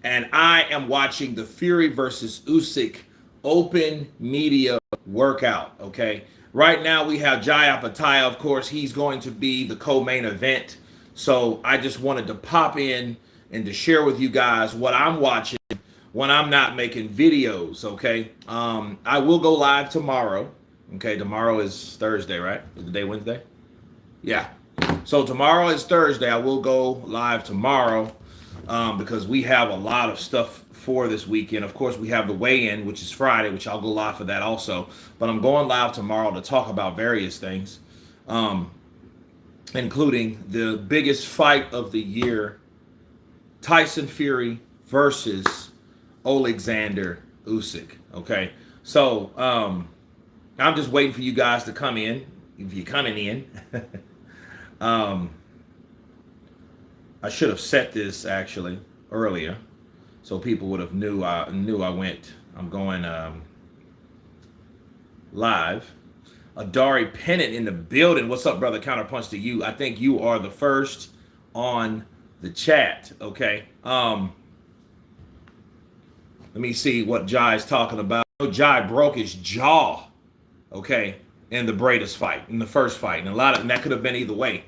and I am watching the Fury versus Usyk open media workout. Okay, right now we have Jai Apataya. Of course, he's going to be the co-main event. So I just wanted to pop in and to share with you guys what I'm watching when I'm not making videos. Okay, I will go live tomorrow. Okay, tomorrow is Thursday, right? Is the day Wednesday? Yeah. So tomorrow is Thursday. I will go live tomorrow because we have a lot of stuff for this weekend. Of course, we have the weigh-in, which is Friday, which I'll go live for that also. But I'm going live tomorrow to talk about various things, um, including the biggest fight of the year, Tyson Fury versus Oleksandr Usyk. Okay, so I'm just waiting for you guys to come in. If you're coming in, um, I should have set this actually earlier, so people would have knew I went. I'm going live. Adari Pennant in the building. What's up, brother? Counterpunch to you. I think you are the first on the chat. Okay. Let me see what Jai's talking about. Jai broke his jaw. Okay, in the Bradis fight, in the first fight, and that could have been either way.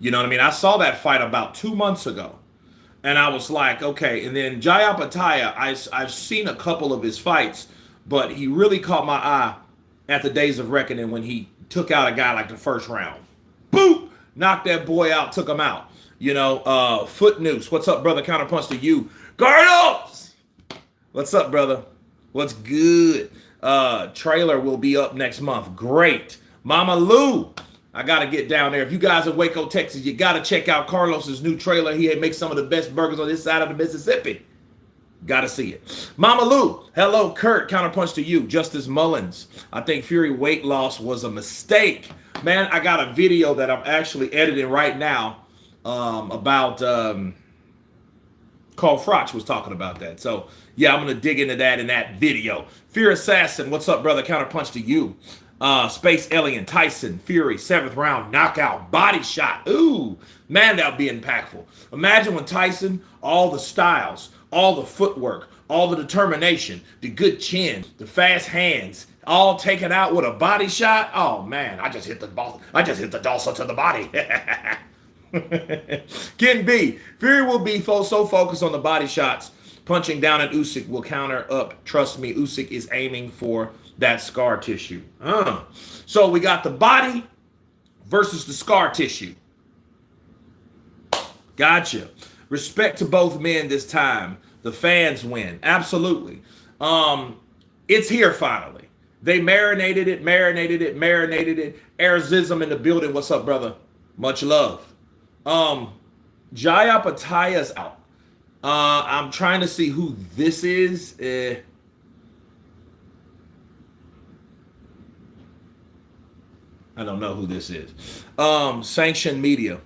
You know what I mean? I saw that fight about 2 months ago, and I was like, okay. And then Jai Apataya, I've seen a couple of his fights, but he really caught my eye at the Days of Reckoning when he took out a guy like the first round. Boop! Knocked that boy out, took him out. Foot noose. What's up, brother? Counterpunch to you. Carlos! What's up, brother? What's good? Trailer will be up next month. Great. Mama Lou, I got to get down there. If you guys in Waco, Texas, you got to check out Carlos's new trailer. He makes some of the best burgers on this side of the Mississippi. Got to see it. Mama Lou, hello, Kurt. Counterpunch to you. Justice Mullins, I think Fury weight loss was a mistake. Man, I got a video that I'm actually editing right now about Carl Froch was talking about that. So, yeah, I'm going to dig into that in that video. Fear Assassin, what's up, brother? Counterpunch to you. Space Alien, Tyson, Fury, 7th round, knockout, body shot. Ooh, man, that would be impactful. Imagine when Tyson, all the styles, all the footwork, all the determination, the good chin, the fast hands, all taken out with a body shot. Oh, man, I just hit the Dulce to the body. Ken B. Fury will be so focused on the body shots. Punching down at Usyk will counter up. Trust me, Usyk is aiming for that scar tissue. So we got the body versus the scar tissue. Gotcha. Respect to both men this time. The fans win. Absolutely. It's here finally. They marinated it. Arizism in the building. What's up, brother? Much love. Jai Apataya's out. I'm trying to see who this is. I don't know who this is. Sanctioned media.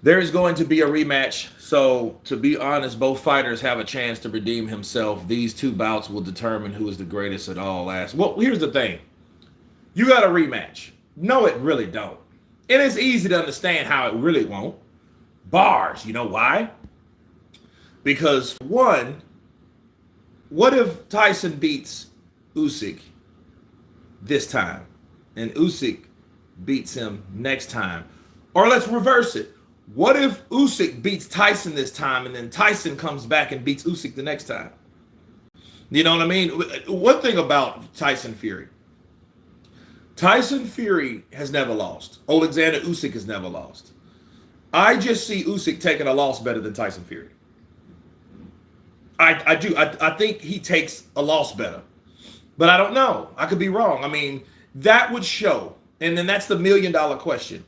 There is going to be a rematch. So, to be honest, both fighters have a chance to redeem himself. These two bouts will determine who is the greatest at all last. Well, here's the thing. You got a rematch. No, it really don't. And it's easy to understand how it really won't. Bars. You know why? Because, one, what if Tyson beats Usyk this time and Usyk beats him next time? Or let's reverse it. What if Usyk beats Tyson this time and then Tyson comes back and beats Usyk the next time? You know what I mean? One thing about Tyson Fury. Tyson Fury has never lost. Oleksandr Usyk has never lost. I just see Usyk taking a loss better than Tyson Fury. I do. I think he takes a loss better. But I don't know. I could be wrong. I mean, that would show. And then that's the $1 million question.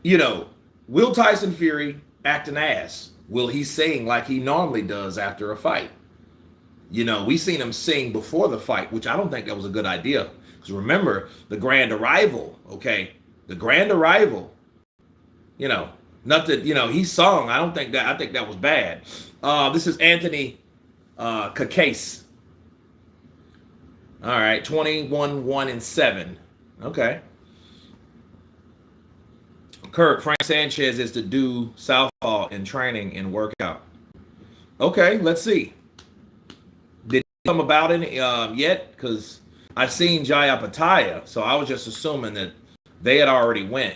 You know, will Tyson Fury act an ass? Will he sing like he normally does after a fight? You know, we seen him sing before the fight, which I don't think that was a good idea. Because remember, the grand arrival, okay? The grand arrival, you know, nothing, you know, he sung. I think that was bad. This is Anthony Kakase. All right, 21-1-7. Okay. Kurt, Frank Sanchez is to do southpaw in training and workout. Okay, let's see. Did it come about in yet? Because I've seen Jaya Pataya, so I was just assuming that they had already went.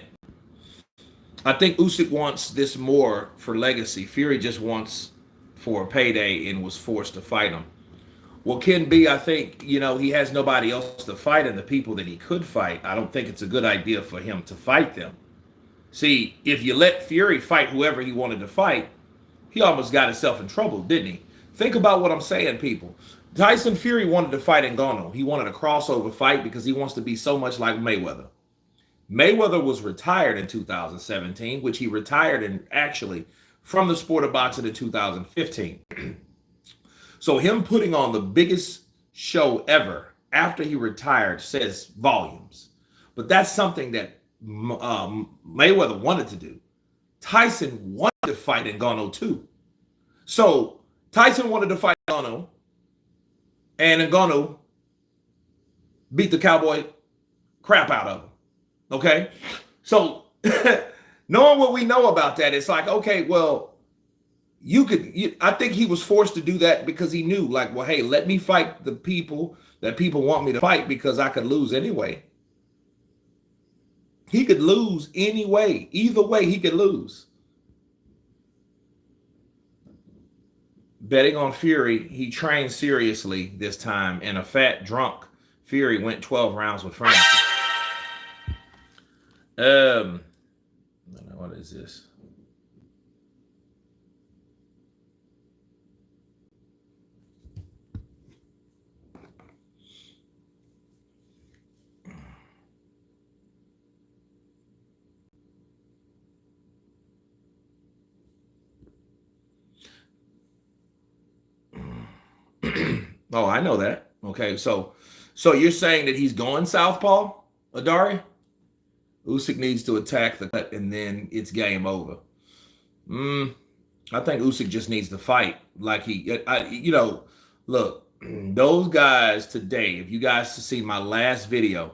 I think Usyk wants this more for legacy. Fury just wants for a payday and was forced to fight him. Well, Ken B, I think, he has nobody else to fight, and the people that he could fight, I don't think it's a good idea for him to fight them. See, if you let Fury fight whoever he wanted to fight, he almost got himself in trouble, didn't he? Think about what I'm saying, people. Tyson Fury wanted to fight Ngannou. He wanted a crossover fight because he wants to be so much like Mayweather. Mayweather was retired in 2017, which he retired in actually from the sport of boxing in 2015. So him putting on the biggest show ever after he retired says volumes. But that's something that Mayweather wanted to do. Tyson wanted to fight Ngannou too. So Tyson wanted to fight Ngannou, and Ngannou beat the cowboy crap out of him. Okay? So knowing what we know about that, it's like, okay, well, I think he was forced to do that because he knew, like, well, hey, let me fight the people that people want me to fight because I could lose anyway. He could lose anyway. Either way, he could lose. Betting on Fury, he trained seriously this time, and a fat drunk Fury went 12 rounds with Francis. What is this? Oh, I know that. Okay, so you're saying that he's going southpaw, Adari? Usyk needs to attack the cut, and then it's game over. I think Usyk just needs to fight. Like look, those guys today, if you guys see my last video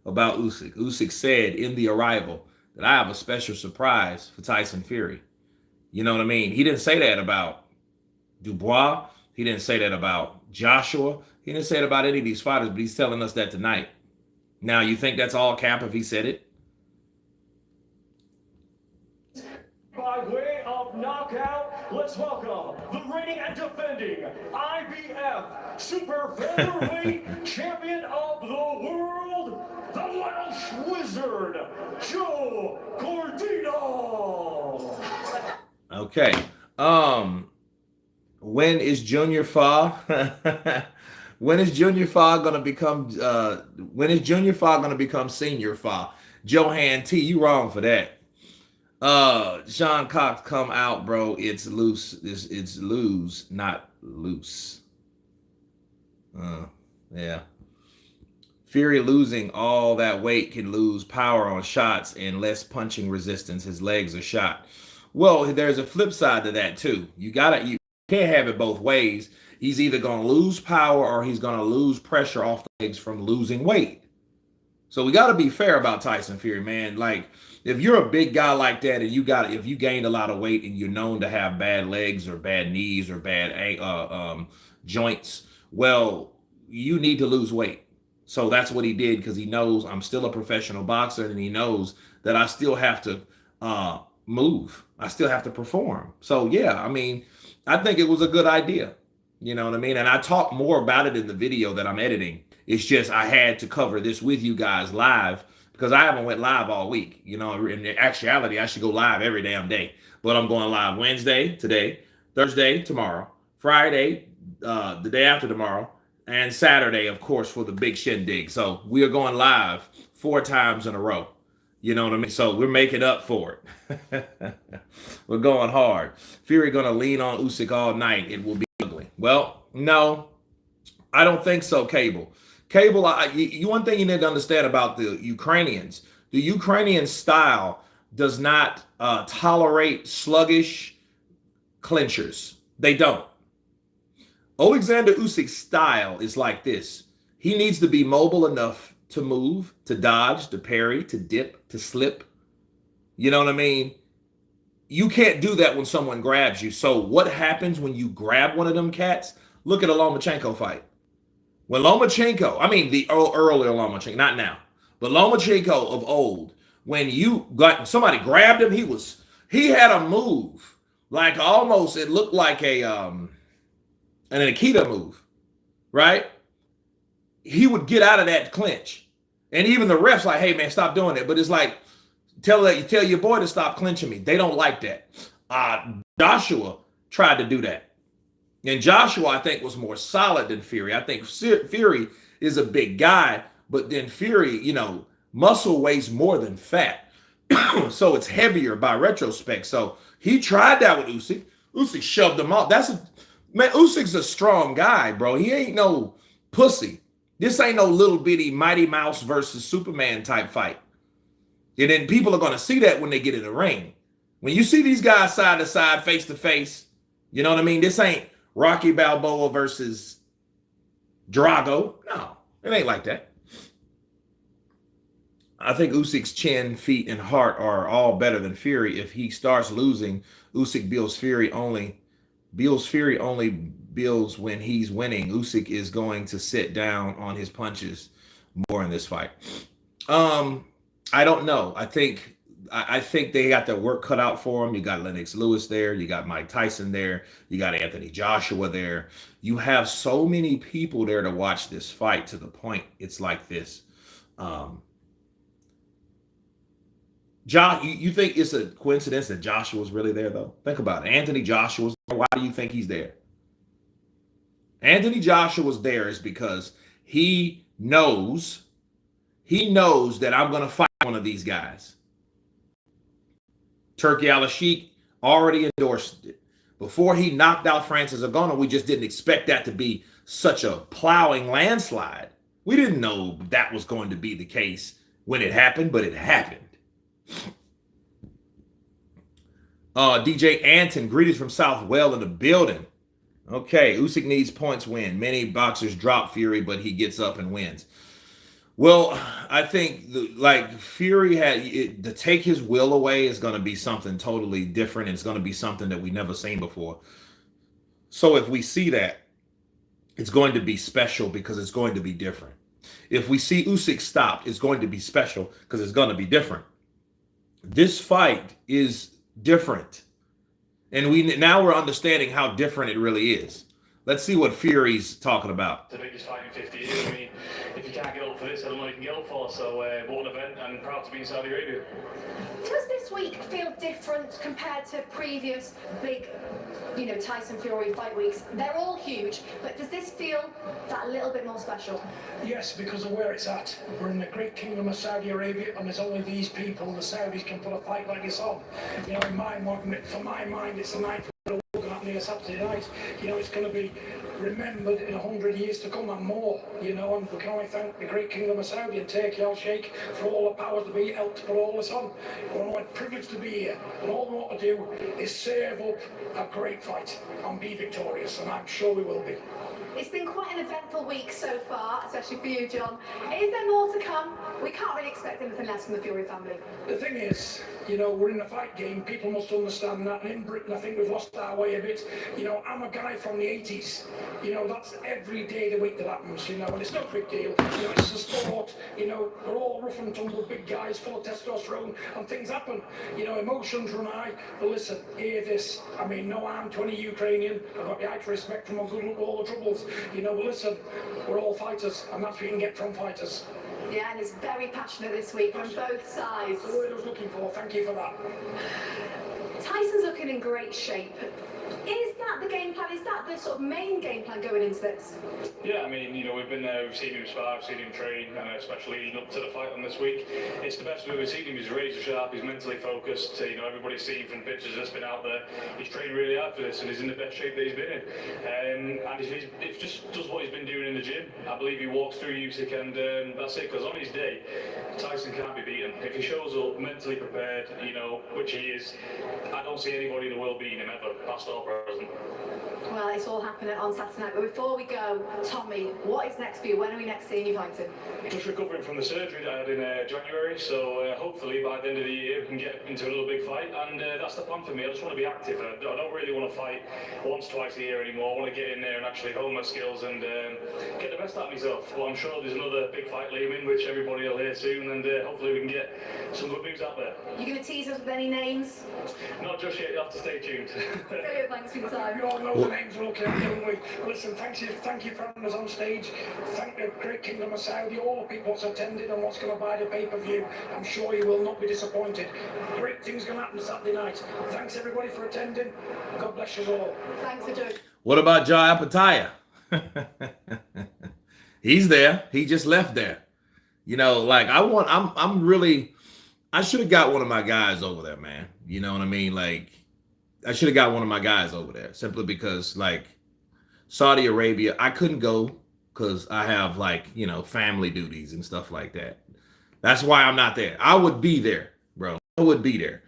about Usyk said in the arrival that I have a special surprise for Tyson Fury. You know what I mean? He didn't say that about Dubois. He didn't say that about Joshua. He didn't say it about any of these fighters, but he's telling us that tonight. Now, you think that's all cap if he said it? By way of knockout, let's welcome the reigning and defending IBF Super Featherweight Champion of the World, the Welsh Wizard, Joe Cordino. Okay. When is Junior Fa? When is Junior Fa gonna become? When is Junior Fa gonna become Senior Fa? Johan T, you wrong for that. Sean Cox, come out, bro. It's loose. It's lose, not loose. Yeah. Fury losing all that weight can lose power on shots and less punching resistance. His legs are shot. Well, there's a flip side to that too. You can't have it both ways. He's either going to lose power or he's going to lose pressure off the legs from losing weight. So we got to be fair about Tyson Fury, man. Like, if you're a big guy like that and if you gained a lot of weight and you're known to have bad legs or bad knees or bad joints, well, you need to lose weight. So that's what he did because he knows I'm still a professional boxer and he knows that I still have to move. I still have to perform. So, yeah, I mean, I think it was a good idea. You know what I mean? And I talk more about it in the video that I'm editing. It's just I had to cover this with you guys live because I haven't went live all week. You know, in actuality, I should go live every damn day. But I'm going live Wednesday, today, Thursday, tomorrow, Friday, the day after tomorrow, and Saturday, of course, for the big shindig. So we are going live 4 times in a row. You know what I mean? So we're making up for it. We're going hard. Fury going to lean on Usyk all night. It will be ugly. Well, no, I don't think so, Cable. Cable, one thing you need to understand about the Ukrainians, the Ukrainian style does not tolerate sluggish clinchers. They don't. Oleksandr Usyk's style is like this. He needs to be mobile enough to move, to dodge, to parry, to dip, to slip. You know what I mean? You can't do that when someone grabs you. So what happens when you grab one of them cats? Look at a Lomachenko fight. When Lomachenko, I mean the earlier Lomachenko, not now, but Lomachenko of old, when you got somebody grabbed him, he had a move like almost it looked like an Akita move, right? He would get out of that clinch, and even the refs like, hey man, stop doing it. But it's like tell your boy to stop clinching me. They don't like that. Joshua tried to do that. And Joshua, I think, was more solid than Fury. I think Fury is a big guy, but then Fury, muscle weighs more than fat. So it's heavier by retrospect. So he tried that with Usyk. Usyk shoved him off. Man, Usyk's a strong guy, bro. He ain't no pussy. This ain't no little bitty Mighty Mouse versus Superman type fight. And then people are going to see that when they get in the ring. When you see these guys side to side, face to face, you know what I mean? This ain't Rocky Balboa versus Drago. No, it ain't like that. I think Usyk's chin, feet, and heart are all better than Fury. If he starts losing, Usyk builds Fury only builds when he's winning. Usyk is going to sit down on his punches more in this fight. I don't know. I think they got their work cut out for them. You got Lennox Lewis there. You got Mike Tyson there. You got Anthony Joshua there. You have so many people there to watch this fight to the point it's like this. You think it's a coincidence that Joshua's really there, though? Think about it. Anthony Joshua's there. Why do you think he's there? Anthony Joshua's there is because he knows that I'm going to fight one of these guys. Turki Al-Sheikh already endorsed it. Before he knocked out Francis Ngannou, we just didn't expect that to be such a plowing landslide. We didn't know that was going to be the case when it happened, but it happened. DJ Anton, greetings from Southwell in the building. Okay, Usyk needs points win. Many boxers drop Fury, but he gets up and wins. Well, I think Fury to take his will away is going to be something totally different. It's going to be something that we never seen before. So if we see that, it's going to be special because it's going to be different. If we see Usyk stopped, it's going to be special because it's going to be different. This fight is different. And now we're understanding how different it really is. Let's see what Fury's talking about. The biggest fight in 50 years. I mean, if you can't get up for this, I don't know what you can get up for. So, what an event, and proud to be in Saudi Arabia. Does this week feel different compared to previous big, Tyson Fury fight weeks? They're all huge, but does this feel that little bit more special? Yes, because of where it's at. We're in the great kingdom of Saudi Arabia, and there's only these people, the Saudis, can put a fight like this on. For my mind, it's the night looking at me a Saturday night. It's going to be remembered in 100 years to come and more. And we can only thank the great kingdom of Saudi and Turki Al-Sheikh for all the powers to be helped to put all this on. We're privileged to be here, and all we want to do is serve up a great fight and be victorious, and I'm sure we will be. It's been quite an eventful week so far, especially for you, John. Is there more to come? We can't really expect anything less from the Fury family. The thing is, we're in a fight game. People must understand that. And in Britain, I think we've lost our way a bit. I'm a guy from the 80s. That's every day of the week that happens, and it's no big deal. It's a sport. We're all rough and tumble big guys full of testosterone, and things happen. Emotions run high. But listen, hear this. No harm to any Ukrainian. I've got the height respect from good look all the troubles. Listen, we're all fighters, and that's what you can get from fighters. Yeah, and it's very passionate this week from both sides. That's the word I was looking for. Thank you for that. Tyson's looking in great shape. Is that the game plan? Is that the sort of main game plan going into this? Yeah, we've been there, we've seen him spar, we've seen him train, especially leading up to the fight on this week. It's the best we've ever seen him. He's razor sharp, he's mentally focused. Everybody's seen from pictures that's been out there. He's trained really hard for this, and he's in the best shape that he's been in. And he just does what he's been doing in the gym. I believe he walks through Usyk, and that's it, because on his day, Tyson can't be beaten. If he shows up mentally prepared, which he is, I don't see any anybody in the world beating him ever, past or present. Well, it's all happening on Saturday night. But before we go, Tommy, what is next for you? When are we next seeing you fighting? Just recovering from the surgery that I had in January, so hopefully by the end of the year we can get into another big fight, and that's the plan for me. I just want to be active. I don't really want to fight once, twice a year anymore. I want to get in there and actually hone my skills and get the best out of myself. But I'm sure there's another big fight looming, which everybody will hear soon, and hopefully we can get some good news out there. You going to tease us with any names? Not just yet, you'll have to stay tuned. Brilliant, thanks for your time. We all know the names are okay, don't we? Listen, thank you for having us on stage. Thank the Great Kingdom of Saudi, all the people that's attended and what's going to buy the pay-per-view. I'm sure you will not be disappointed. Great things going to happen Saturday night. Thanks everybody for attending. God bless you all. Thanks for doing. What about Jai Apataya? He's there. He just left there. You know, like I should have got one of my guys over there, man. You know what I mean? Like, I should have got one of my guys over there simply because, like, Saudi Arabia, I couldn't go because I have, like, you know, family duties and stuff like that. That's why I'm not there. I would be there, bro. I would be there.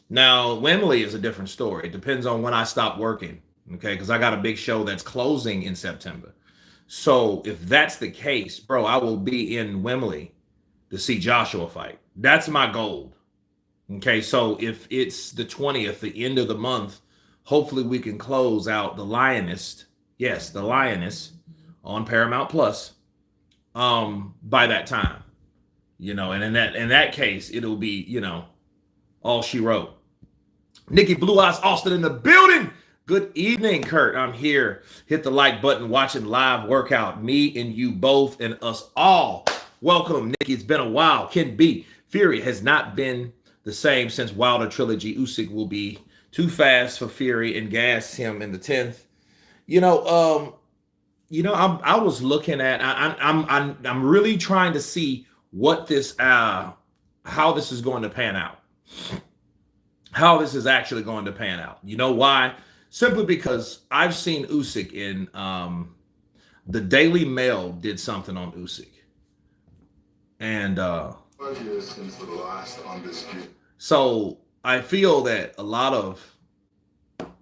Now, Wembley is a different story. It depends on when I stop working, okay? Because I got a big show that's closing in September. So if that's the case, bro, I will be in Wembley to see Joshua fight. That's my goal. Okay, so if it's the 20th, the end of the month, hopefully we can close out the Lioness. Yes, the Lioness on Paramount Plus by that time. You know, and in that case, it'll be, you know, all she wrote. Nikki Blue Eyes Austin in the building. Good evening, Kurt. I'm here. Hit the like button, watching live workout. Me and you both and us all. Welcome, Nikki. It's been a while. Ken B. Fury has not been the same since Wilder trilogy. Usyk will be too fast for Fury and gas him in the 10th. I was looking at. I'm really trying to see what this how this is going to pan out. How this is actually going to pan out. You know why? Simply because I've seen Usyk in the Daily Mail did something on Usyk. And 5 years since the last undisputed. So I feel that a lot of,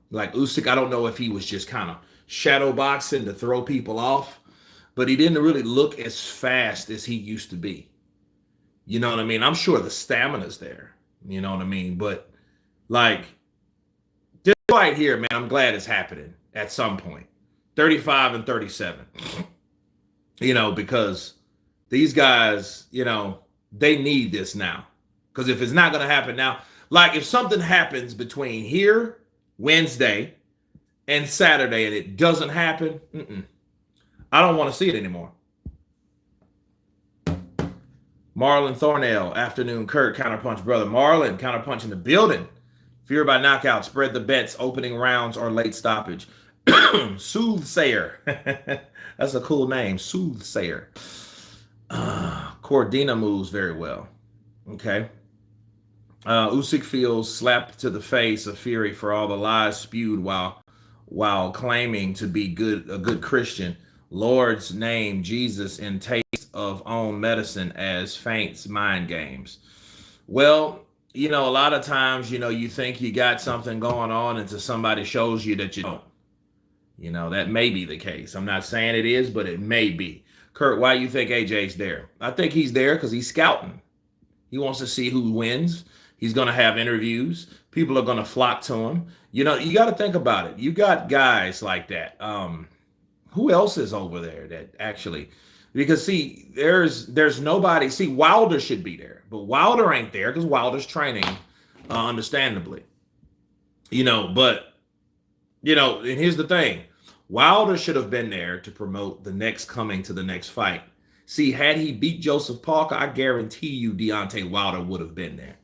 like, Usyk, I don't know if he was just kind of shadow boxing to throw people off, but he didn't really look as fast as he used to be. You know what I mean? I'm sure the stamina's there. You know what I mean? But, like, this right here, man, I'm glad it's happening at some point. 35 and 37. You know, because these guys, you know, they need this now. Because if it's not going to happen now, like if something happens between here, Wednesday, and Saturday, and it doesn't happen, I don't want to see it anymore. Marlon Thornell, afternoon, Kurt, counterpunch, brother. Marlon, counterpunch in the building. Fear by knockout, spread the bets, opening rounds, or late stoppage. Soothsayer. That's a cool name, Soothsayer. Cordina moves very well. Okay. Usyk feels slapped to the face of Fury for all the lies spewed while claiming to be a good Christian. Lord's name, Jesus, in taste of own medicine as feints mind games. Well, you know, a lot of times, you know, you think you got something going on until somebody shows you that you don't. You know, that may be the case. I'm not saying it is, but it may be. Kurt, why do you think AJ's there? I think he's there because he's scouting. He wants to see who wins. He's going to have interviews. People are going to flock to him. You know, you got to think about it. You got guys like that. Who else is over there that actually, because see, there's nobody. See, Wilder should be there, but Wilder ain't there because Wilder's training, understandably. You know, but, you know, and here's the thing. Wilder should have been there to promote the next coming to the next fight. See, had he beat Joseph Parker, I guarantee you Deontay Wilder would have been there.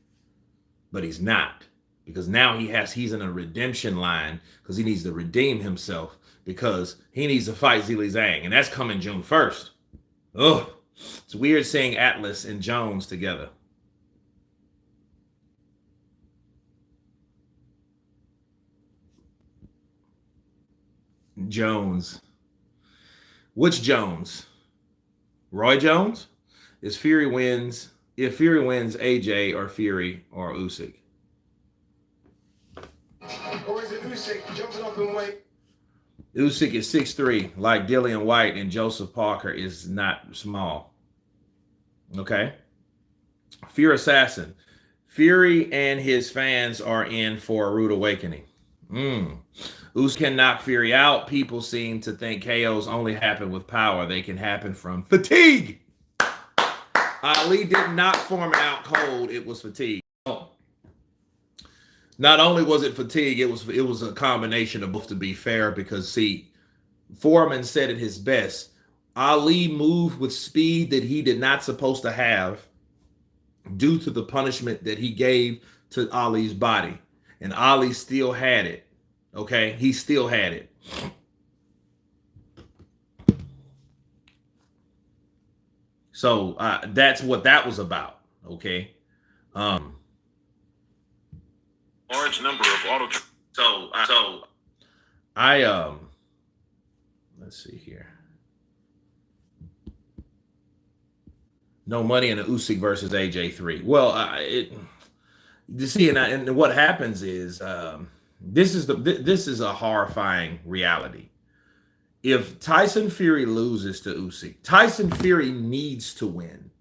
But he's not, because now he's in a redemption line because he needs to redeem himself because he needs to fight Zhilei Zhang, and that's coming June 1st. Ugh, it's weird seeing Atlas and Jones together. Jones. Which Jones? Roy Jones? If Fury wins, AJ or Fury or Usyk? Or is it Usyk jumping up in weight? Usyk is 6'3", like Dillian White, and Joseph Parker is not small. Okay? Fear Assassin. Fury and his fans are in for a rude awakening. Usyk can knock Fury out. People seem to think KOs only happen with power. They can happen from fatigue. Ali did not form out cold. It was fatigue. Not only was it fatigue, it was a combination of both, to be fair, because see, Foreman said it his best. Ali moved with speed that he did not supposed to have due to the punishment that he gave to Ali's body. And Ali still had it. Okay? He still had it. So that's what that was about. Okay? Large number of auto. So let's see here. No money in the Usyk versus AJ3. Well, you see, and what happens is this is a horrifying reality. If Tyson Fury loses to Usyk, Tyson Fury needs to win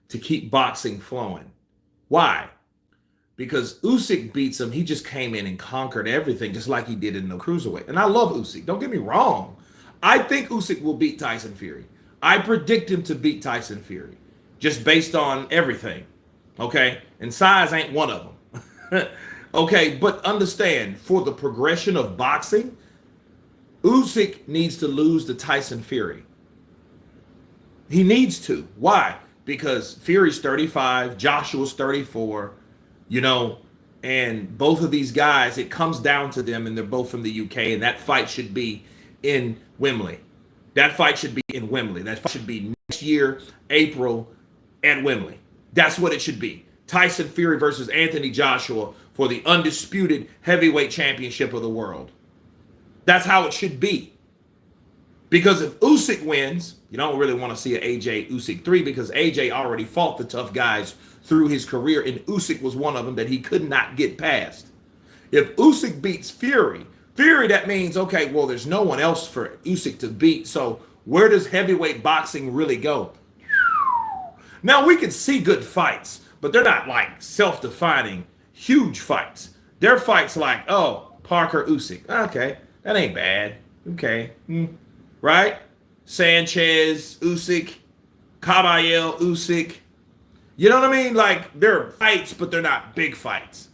to keep boxing flowing. Why? Because Usyk beats him. He just came in and conquered everything, just like he did in the cruiserweight. And I love Usyk. Don't get me wrong. I think Usyk will beat Tyson Fury. I predict him to beat Tyson Fury, just based on everything. Okay? And size ain't one of them. Okay, but understand, for the progression of boxing, Usyk needs to lose to Tyson Fury. He needs to. Why? Because Fury's 35, Joshua's 34. You know, and both of these guys, it comes down to them, and they're both from the UK, and that fight should be in Wembley. That fight should be in Wembley. That fight should be next year, April, at Wembley. That's what it should be. Tyson Fury versus Anthony Joshua for the undisputed heavyweight championship of the world. That's how it should be. Because if Usyk wins, you don't really want to see an AJ Usyk 3, because AJ already fought the tough guys through his career, and Usyk was one of them that he could not get past. If Usyk beats Fury, that means, okay, well, there's no one else for Usyk to beat. So where does heavyweight boxing really go? Now, we can see good fights, but they're not like self-defining huge fights. They're fights like, oh, Parker Usyk. Okay, that ain't bad. Okay. Right? Sanchez, Usyk, Caballel, Usyk. You know what I mean? Like, they're fights, but they're not big fights.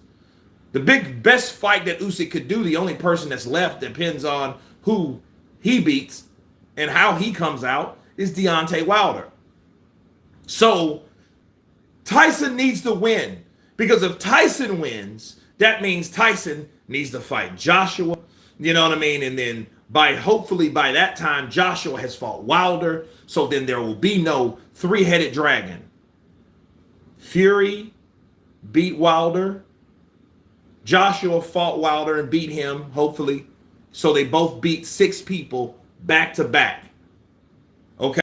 The best fight that Usyk could do, the only person that's left, depends on who he beats and how he comes out, is Deontay Wilder. So Tyson needs to win, because if Tyson wins, that means Tyson needs to fight Joshua. You know what I mean? And then hopefully by that time, Joshua has fought Wilder. So then there will be no three-headed dragon. Fury beat Wilder. Joshua fought Wilder and beat him, hopefully. So they both beat 6 people back to back. Okay?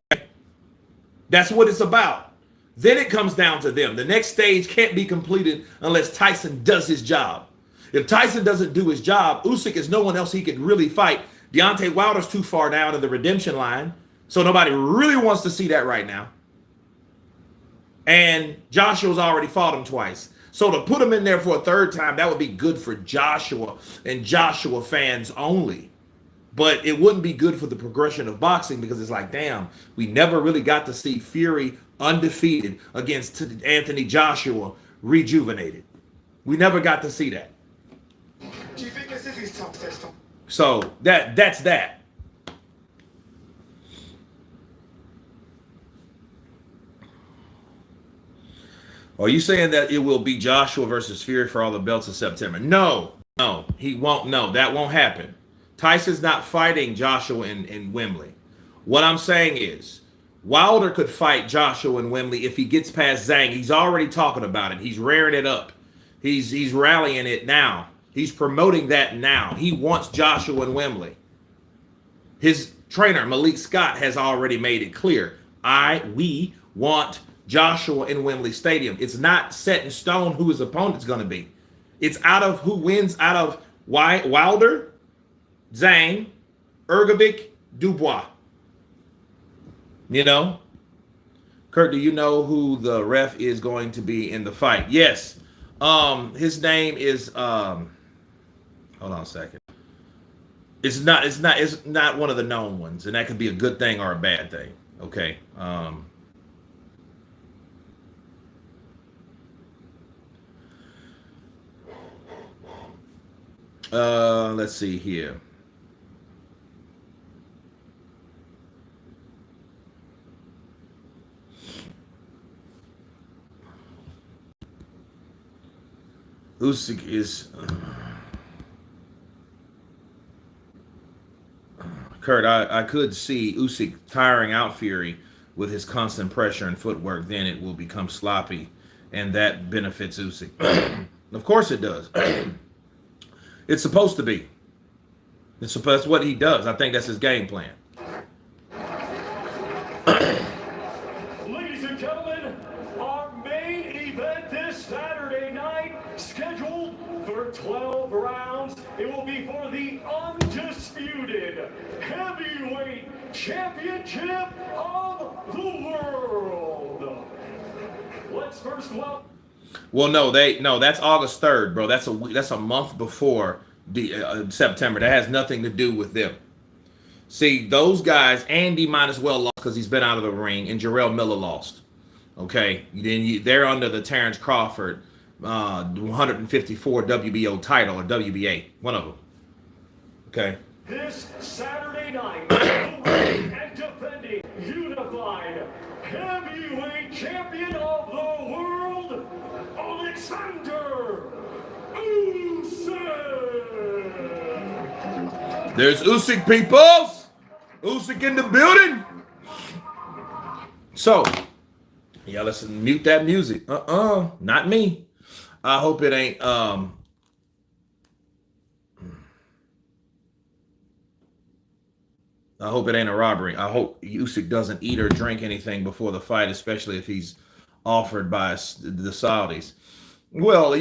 That's what it's about. Then it comes down to them. The next stage can't be completed unless Tyson does his job. If Tyson doesn't do his job, Usyk is no one else he could really fight. Deontay Wilder's too far down in the redemption line, so nobody really wants to see that right now. And Joshua's already fought him twice. So to put him in there for a third time, that would be good for Joshua and Joshua fans only. But it wouldn't be good for the progression of boxing, because it's like, damn, we never really got to see Fury undefeated against Anthony Joshua rejuvenated. We never got to see that. Do you think this is his tough test? So that's that. Are you saying that it will be Joshua versus Fury for all the belts in September? No, he won't. No, that won't happen. Tyson's not fighting Joshua in Wembley. What I'm saying is, Wilder could fight Joshua in Wembley if he gets past Zhang. He's already talking about it. He's rearing it up. He's rallying it now. He's promoting that now. He wants Joshua in Wembley. His trainer, Malik Scott, has already made it clear. We want Joshua in Wembley Stadium. It's not set in stone who his opponent's going to be. It's out of who wins out of Wilder, Zhang, Ergovic, Dubois. You know, Kurt, do you know who the ref is going to be in the fight? Yes. His name is hold on a second. It's not one of the known ones, and that could be a good thing or a bad thing. Okay. Let's see here. Usyk is Kurt. I could see Usyk tiring out Fury with his constant pressure and footwork. Then it will become sloppy, and that benefits Usyk. Of course it does. It's supposed to be. That's what he does. I think that's his game plan. Ladies and gentlemen, our main event this Saturday night, scheduled for 12 rounds. It will be for the undisputed heavyweight championship of the world. Let's first welcome. Well, no, that's August 3rd, bro. That's a month before the September. That has nothing to do with them. See, those guys, Andy might as well lost because he's been out of the ring, and Jarrell Miller lost. Okay, they're under the Terrence Crawford 154 WBO title or WBA, one of them. Okay. This Saturday night, the reigning and defending unified heavyweight champion of the world, Oleksandr Usyk. There's Usyk, peoples. Usyk in the building. So, yeah, let's mute that music. Not me. I hope it ain't I hope it ain't a robbery. I hope Usyk doesn't eat or drink anything before the fight, especially if he's offered by the Saudis. Well,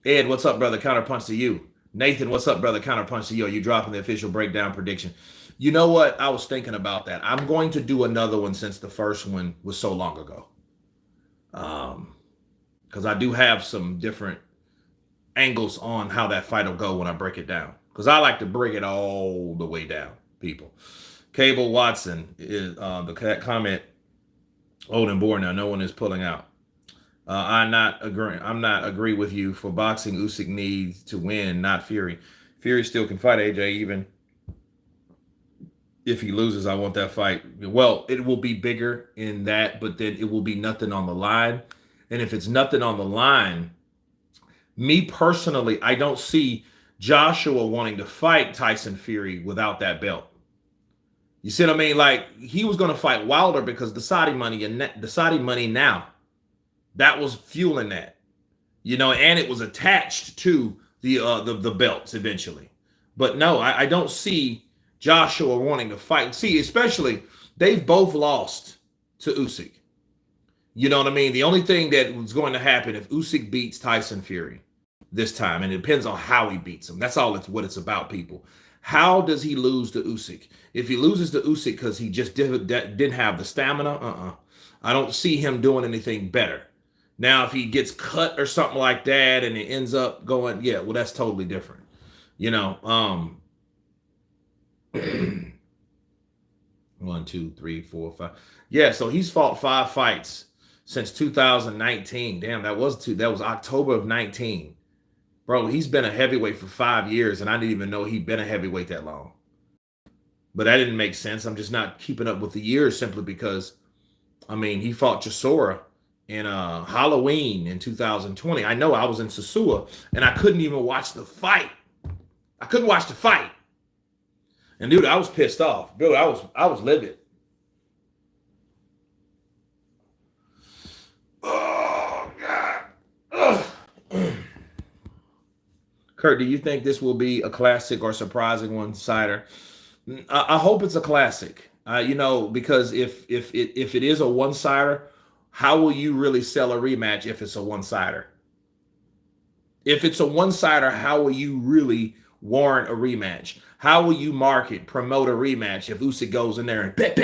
Ed, what's up, brother? Counterpunch to you. Nathan, what's up, brother? Counterpunch to you. Are you dropping the official breakdown prediction? You know what? I was thinking about that. I'm going to do another one since the first one was so long ago. Because I do have some different angles on how that fight will go when I break it down. Because I like to break it all the way down, people. Cable Watson is the comment. Old and bored now. No one is pulling out. I'm not agree with you. For boxing, Usyk needs to win, not Fury. Fury still can fight AJ even if he loses. I want that fight. Well, it will be bigger in that, but then it will be nothing on the line. And if it's nothing on the line, me personally, I don't see Joshua wanting to fight Tyson Fury without that belt. You see what I mean? Like, he was going to fight Wilder because the Saudi money and the Saudi money now, that was fueling that, and it was attached to the belts eventually. But no, I don't see Joshua wanting to fight. See, especially they've both lost to Usyk. You know what I mean? The only thing that was going to happen if Usyk beats Tyson Fury this time, and it depends on how he beats him. That's all what it's about, people. How does he lose to Usyk? If he loses to Usyk because he just didn't have the stamina, I don't see him doing anything better. Now, if he gets cut or something like that and it ends up going, yeah, well, that's totally different. 1, 2, 3, 4, 5. Yeah, so he's fought 5 fights since 2019. Damn, that was October of 19. Bro, he's been a heavyweight for 5 years, and I didn't even know he'd been a heavyweight that long. But that didn't make sense. I'm just not keeping up with the years simply because, he fought Chisora in Halloween in 2020. I know I was in Sosua, and I couldn't even watch the fight. I couldn't watch the fight. And, dude, I was pissed off. Dude, I was livid. Oh, God. Ugh. Kurt, do you think this will be a classic or surprising one-sider? I hope it's a classic. Because if it is a one-sider, how will you really sell a rematch if it's a one-sider? If it's a one-sider, how will you really warrant a rematch? How will you market, promote a rematch if Usyk goes in there and bet,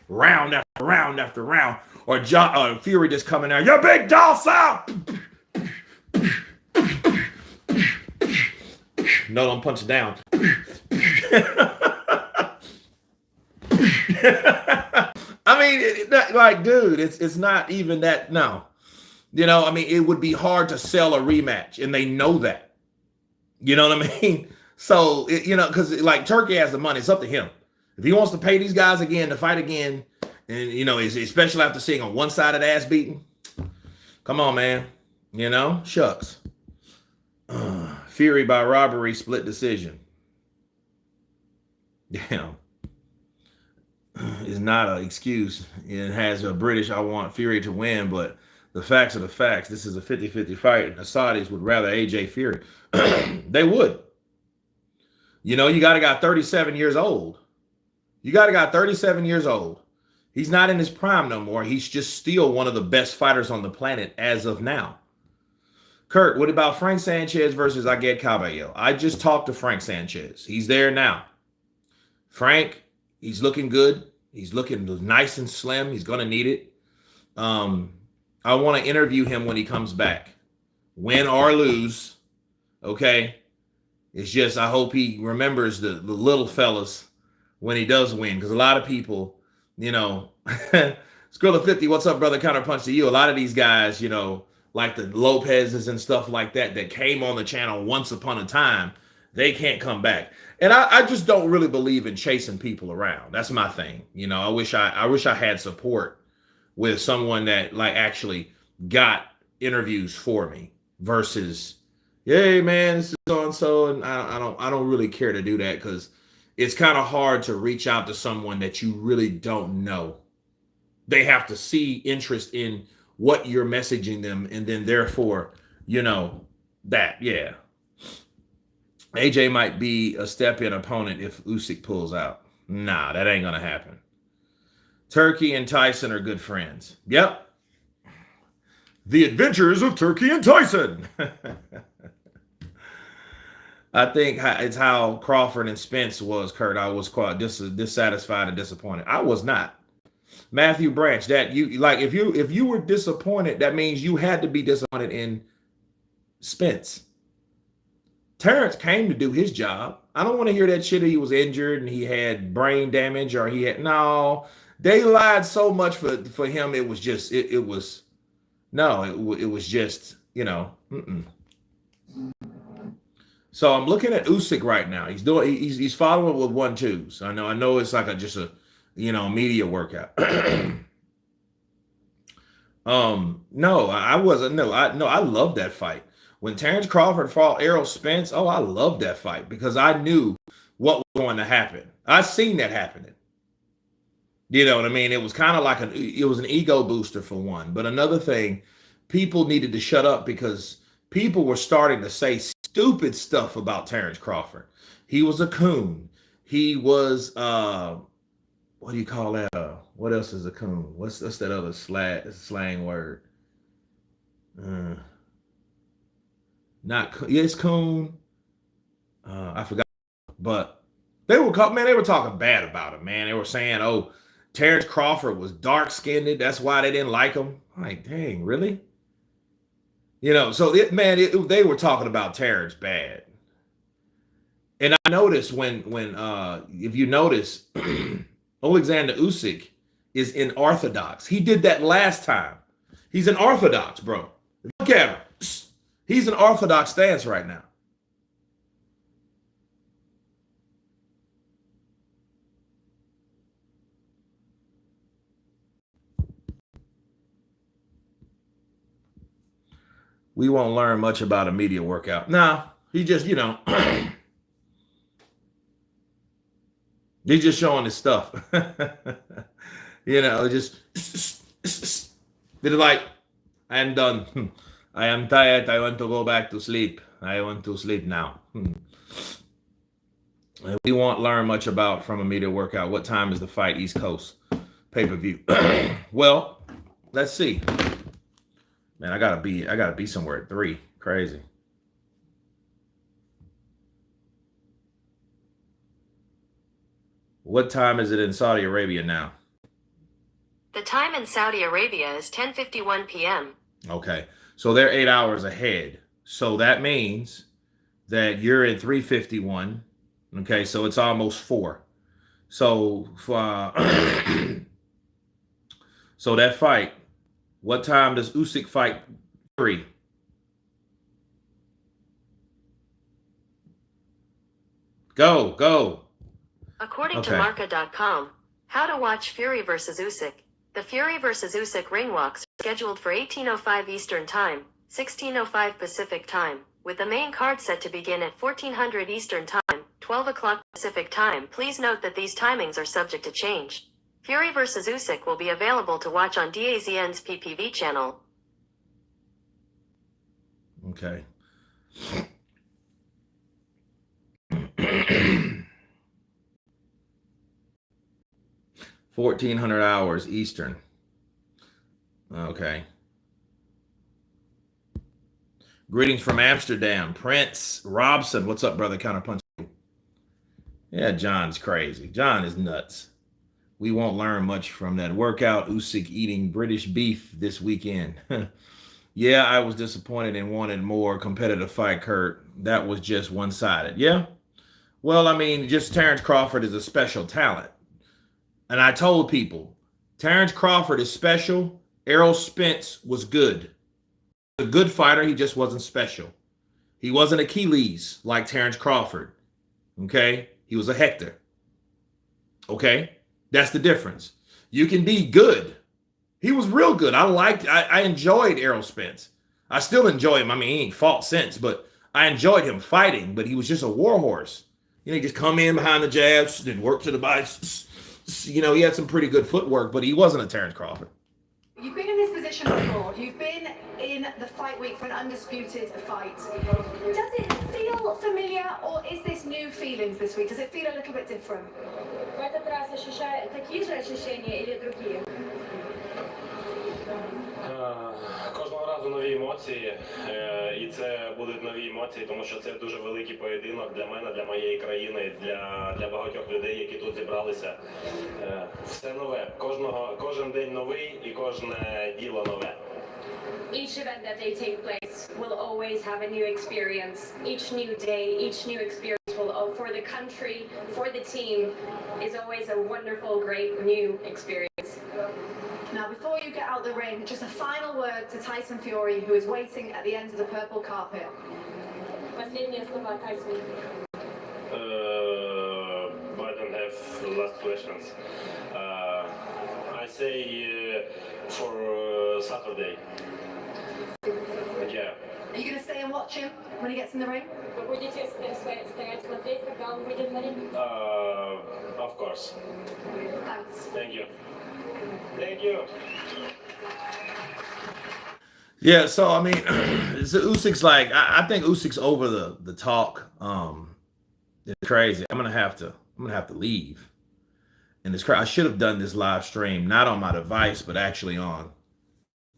round after round after round, or Fury just coming out, your big doll out. No, don't punch it down. I mean, like, dude, it's not even that. No, you know, I mean, it would be hard to sell a rematch, and they know that. You know what I mean? So, you know, because like Turkey has the money, it's up to him. If he wants to pay these guys again to fight again, and you know, especially after seeing a one-sided ass beating, come on, man. You know, shucks. Fury by robbery, split decision. Damn. Is not an excuse. It has a British, I want Fury to win, but the facts are the facts. This is a 50-50 fight, and the Saudis would rather AJ Fury. They would. You know, you got 37 years old. You got 37 years old. He's not in his prime no more. He's just still one of the best fighters on the planet as of now. Kurt, what about Frank Sanchez versus Aged Cabello? I just talked to Frank Sanchez. He's there now. Frank, he's looking good. He's looking nice and slim. He's going to need it. I want to interview him when he comes back. Win or lose, okay? It's just I hope he remembers the little fellas when he does win, because a lot of people, you know, Skrill of 50, what's up, brother? Counterpunch to you. A lot of these guys, you know, like the Lopez's and stuff like that came on the channel once upon a time, they can't come back. And I just don't really believe in chasing people around. That's my thing. You know, I wish I had support with someone that like actually got interviews for me versus, hey man, this is so and so, and I don't really care to do that, because it's kind of hard to reach out to someone that you really don't know. They have to see interest in what you're messaging them, and then therefore, you know, that, yeah. AJ might be a step-in opponent if Usyk pulls out. Nah, that ain't gonna happen. Turkey and Tyson are good friends. Yep. The Adventures of Turkey and Tyson. I think it's how Crawford and Spence was, Kurt. I was quite dissatisfied and disappointed. I was not. Matthew Branch, that you like, if you were disappointed, that means you had to be disappointed in Spence. Terrence came to do his job. I don't want to hear that shit. He was injured and he had brain damage, or he had no. They lied so much for him. It was just it was just, you know. So I'm looking at Usyk right now. He's following with 1-2s. I know it's like just a, you know, media workout. No, I wasn't. No, I love that fight. When Terrence Crawford fought Errol Spence, oh, I love that fight because I knew what was going to happen. I seen that happening. You know what I mean? It was kind of like an ego booster for one. But another thing, people needed to shut up because people were starting to say stupid stuff about Terrence Crawford. He was a coon. He was what do you call that? What else is a coon? What's that other slang word? It's coon. I forgot. But they were talking bad about him, man. They were saying, oh, Terrence Crawford was dark-skinned. That's why they didn't like him. I'm like, dang, really? You know, so they were talking about Terrence bad. And I noticed when if you notice, Oleksandr Usyk is in orthodox. He did that last time. He's an orthodox, bro. Look at him. He's an orthodox stance right now. We won't learn much about a media workout. Nah, he just, you know, he's just showing his stuff. You know, just they're like, I am done. I am tired. I want to go back to sleep. I want to sleep now. We won't learn much about from a media workout. What time is the fight? East Coast pay-per-view. Well, let's see. Man, I gotta be somewhere at 3. Crazy. What time is it in Saudi Arabia now? The time in Saudi Arabia is 10:51 p.m. Okay. So they're 8 hours ahead. So that means that you're in 351. Okay, so it's almost 4. So so that fight, what time does Usyk fight Fury? Go. According to Okay. Marca.com, how to watch Fury versus Usyk. The Fury versus Usyk ring walks are scheduled for 18:05 Eastern Time, 16:05 Pacific Time, with the main card set to begin at 1400 Eastern Time, 12 o'clock Pacific Time. Please note that these timings are subject to change. Fury versus Usyk will be available to watch on DAZN's PPV channel. Okay. 1400 hours Eastern. Okay. Greetings from Amsterdam. Prince Robson. What's up, brother? Counterpunch. Yeah, John's crazy. John is nuts. We won't learn much from that workout. Usyk eating British beef this weekend. Yeah, I was disappointed and wanted more competitive fight, Kurt. That was just one-sided. Yeah. Well, I mean, just Terrence Crawford is a special talent. And I told people, Terrence Crawford is special. Errol Spence was good. A good fighter, he just wasn't special. He wasn't Achilles like Terrence Crawford. Okay? He was a Hector. Okay? That's the difference. You can be good. He was real good. I enjoyed Errol Spence. I still enjoy him. I mean, he ain't fought since, but I enjoyed him fighting, but he was just a war horse. You know, he just come in behind the jabs and work to the body. You know, he had some pretty good footwork, but he wasn't a Terrence Crawford. You've been in this position before. You've been in the fight week for an undisputed fight. Does it feel familiar, or is this new feelings this week? Does it feel a little bit different? В этот раз ощущаю такие же ощущения или другие? Кожного разу нові емоції, і це будуть нові емоції, тому що це дуже великий поєдинок для мене, для моєї країни, для багатьох людей, які тут зібралися. Все нове, кожен день новий і кожне діло нове. Each event that they take place will always have a new experience. Each new day, each new experience will, for the country, for the team, is always a wonderful, great new experience. Now, before you get out the ring, just a final word to Tyson Fury, who is waiting at the end of the purple carpet. Последние слова, Тайсон. I don't have last questions. I say for Saturday. Yeah. Are you going to stay and watch him when he gets in the ring? Вы будете стоять смотреть, когда он выйдет на ринг? Of course. Thanks. Thank you. Thank you. Yeah, so I mean, Usyk's like, I think Usyk's over the talk. It's crazy. I'm gonna have to leave. And it's crazy. I should have done this live stream not on my device, but actually on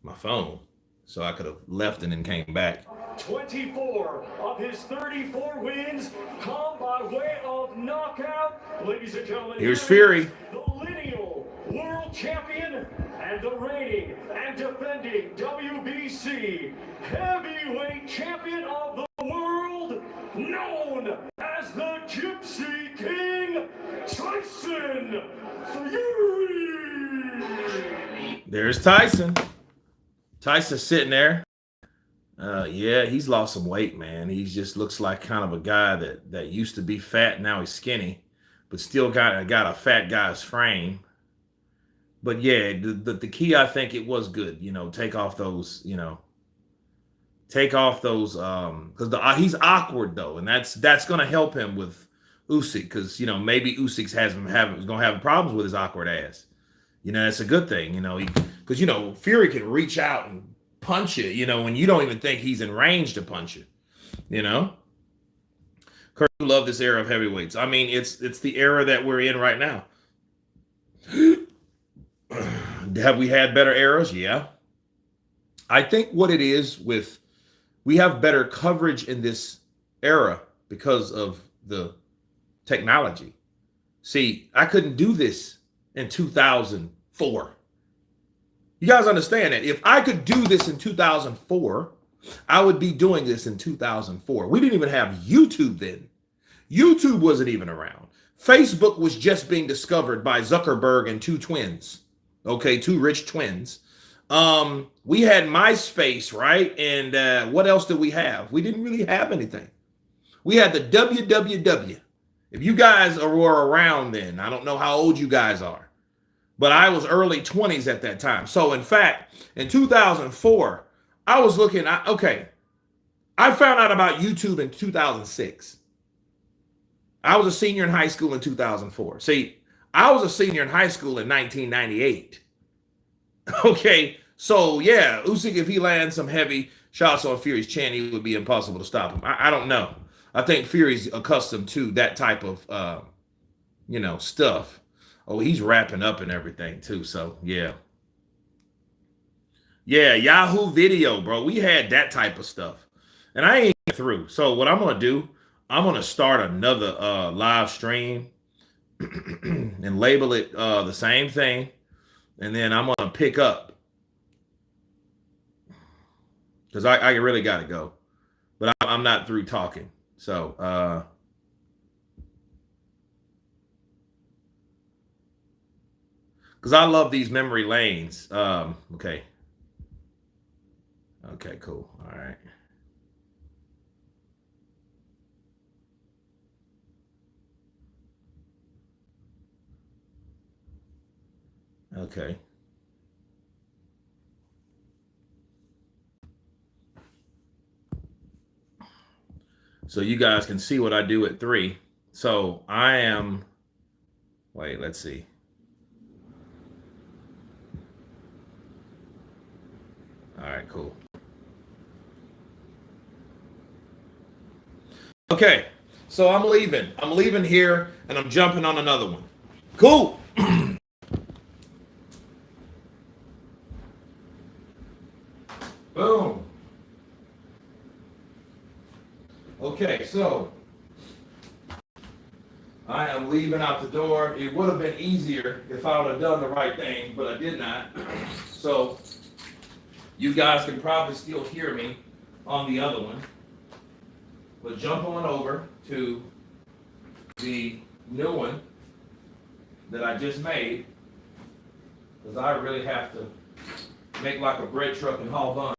my phone, so I could have left and then came back. 24 of his 34 wins come by way of knockout. Ladies and gentlemen, Here's Fury. The lineal world champion and the reigning and defending WBC heavyweight champion of the world, known as the Gypsy King, Tyson Fury. There's Tyson. Tyson's sitting there. Yeah, he's lost some weight, man. He just looks like kind of a guy that used to be fat. Now he's skinny, but still got a fat guy's frame. But yeah, the key, I think it was good. You know, take off those because he's awkward though, and that's gonna help him with Usyk, because maybe Usyk's gonna have problems with his awkward ass. That's a good thing. Because Fury can reach out and punch you, when you don't even think he's in range to punch you. Kurt, you love this era of heavyweights. I mean, it's the era that we're in right now. Have we had better eras? Yeah. I think what it is with, we have better coverage in this era because of the technology. See, I couldn't do this in 2004. You guys understand that? If I could do this in 2004, I would be doing this in 2004. We didn't even have YouTube then. YouTube wasn't even around. Facebook was just being discovered by Zuckerberg and two twins. Okay, two rich twins. We had MySpace, right? And what else did we have? We didn't really have anything. We had the www. If you guys were around then, I don't know how old you guys are, but I was early 20s at that time. So in fact, in 2004, I was looking at, okay, I found out about YouTube in 2006. I was a senior in high school in 2004. See, I was a senior in high school in 1998. Okay, so yeah, Usyk, if he lands some heavy shots on Fury's chin, it would be impossible to stop him. I don't know. I think Fury's accustomed to that type of, stuff. Oh, he's wrapping up and everything too. So yeah. Yeah, Yahoo Video, bro. We had that type of stuff. And I ain't through. So what I'm going to do, I'm going to start another live stream and label it the same thing. And then I'm going to pick up. Because I really got to go. But I'm not through talking. So, because I love these memory lanes. Okay. Okay, cool. All right. Okay. So you guys can see what I do at 3. So I am, wait, let's see. All right, cool. Okay, so I'm leaving. I'm leaving here and I'm jumping on another one. Cool. Boom. Okay, so I am leaving out the door. It would have been easier if I would have done the right thing, but I did not. So you guys can probably still hear me on the other one. But jump on over to the new one that I just made, because I really have to make like a bread truck and haul buns.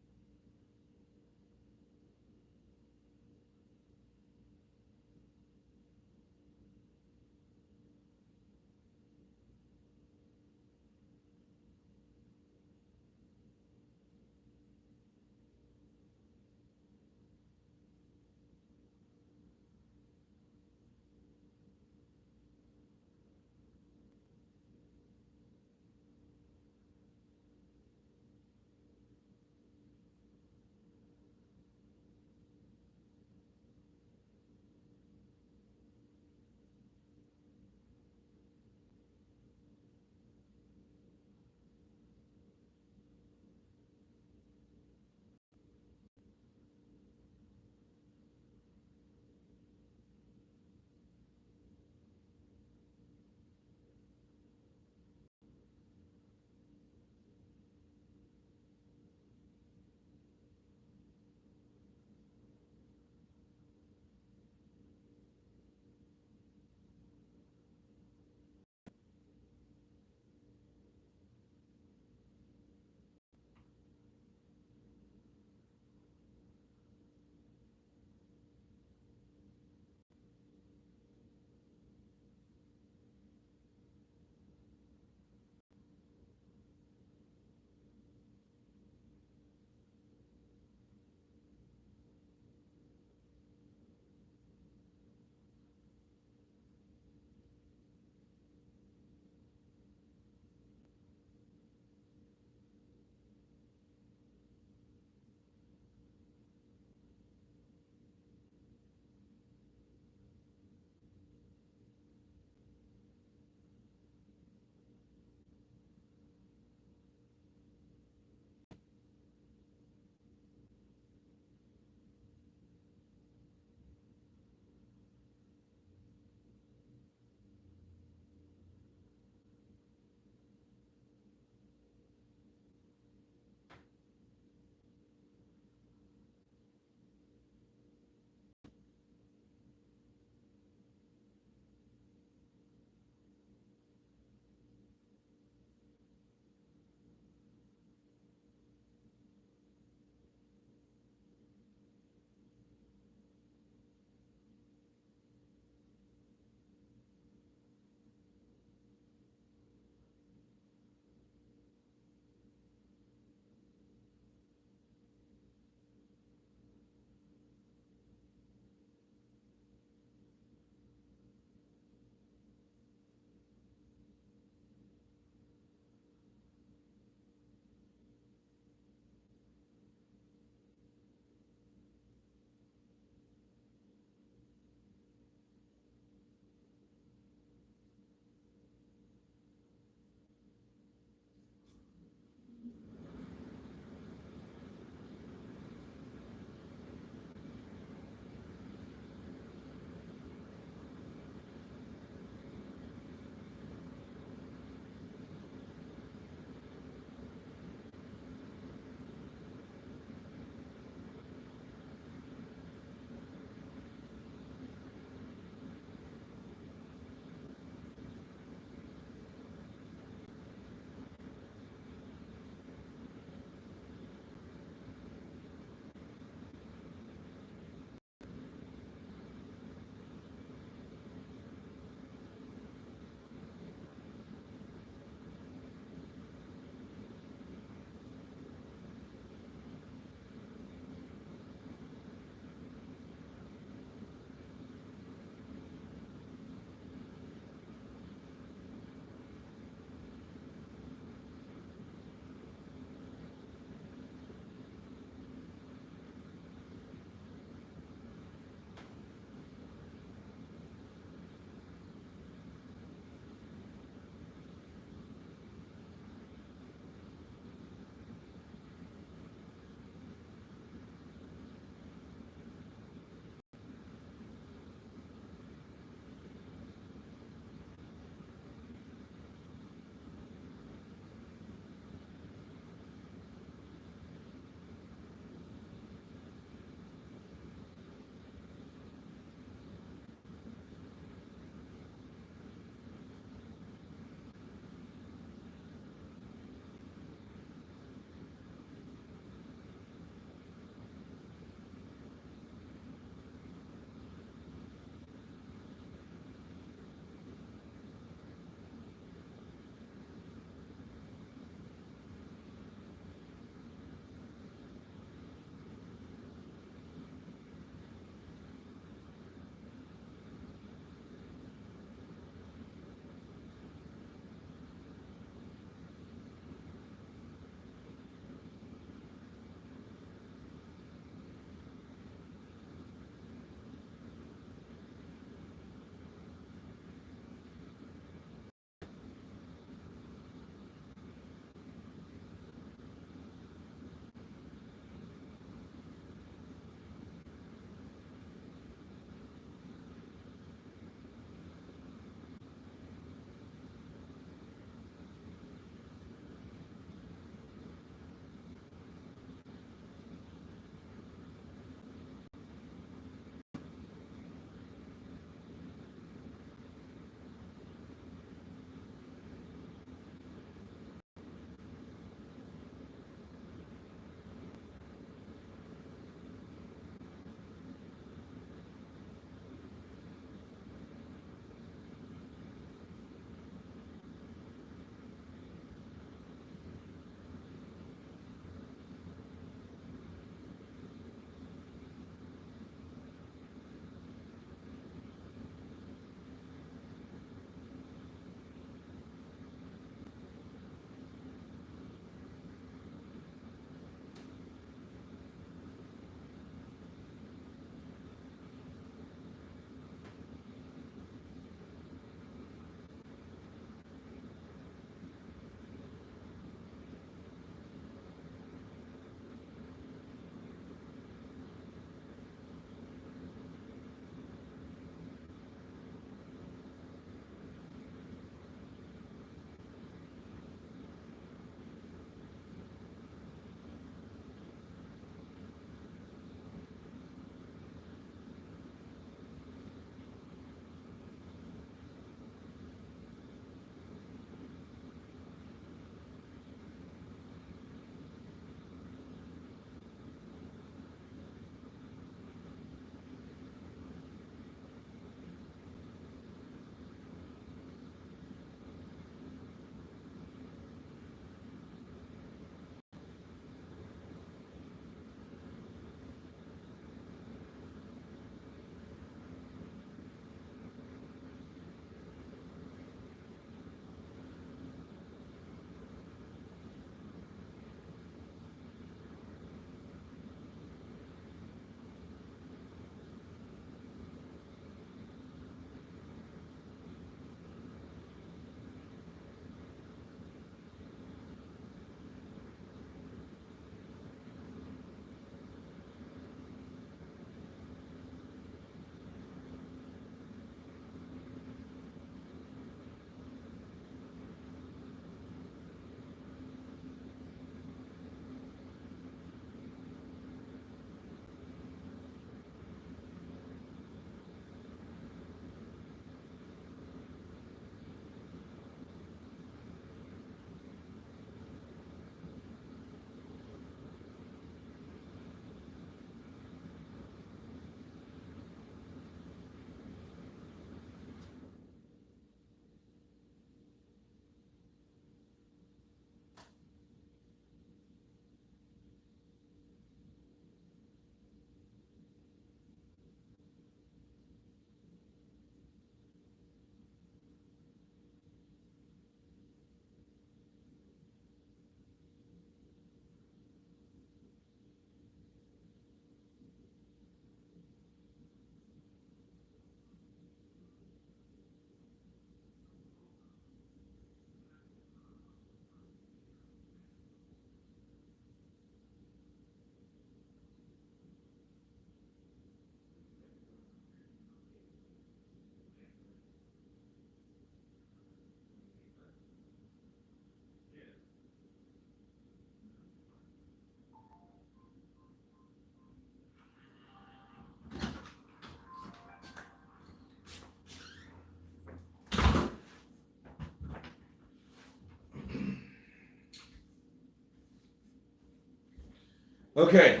Okay.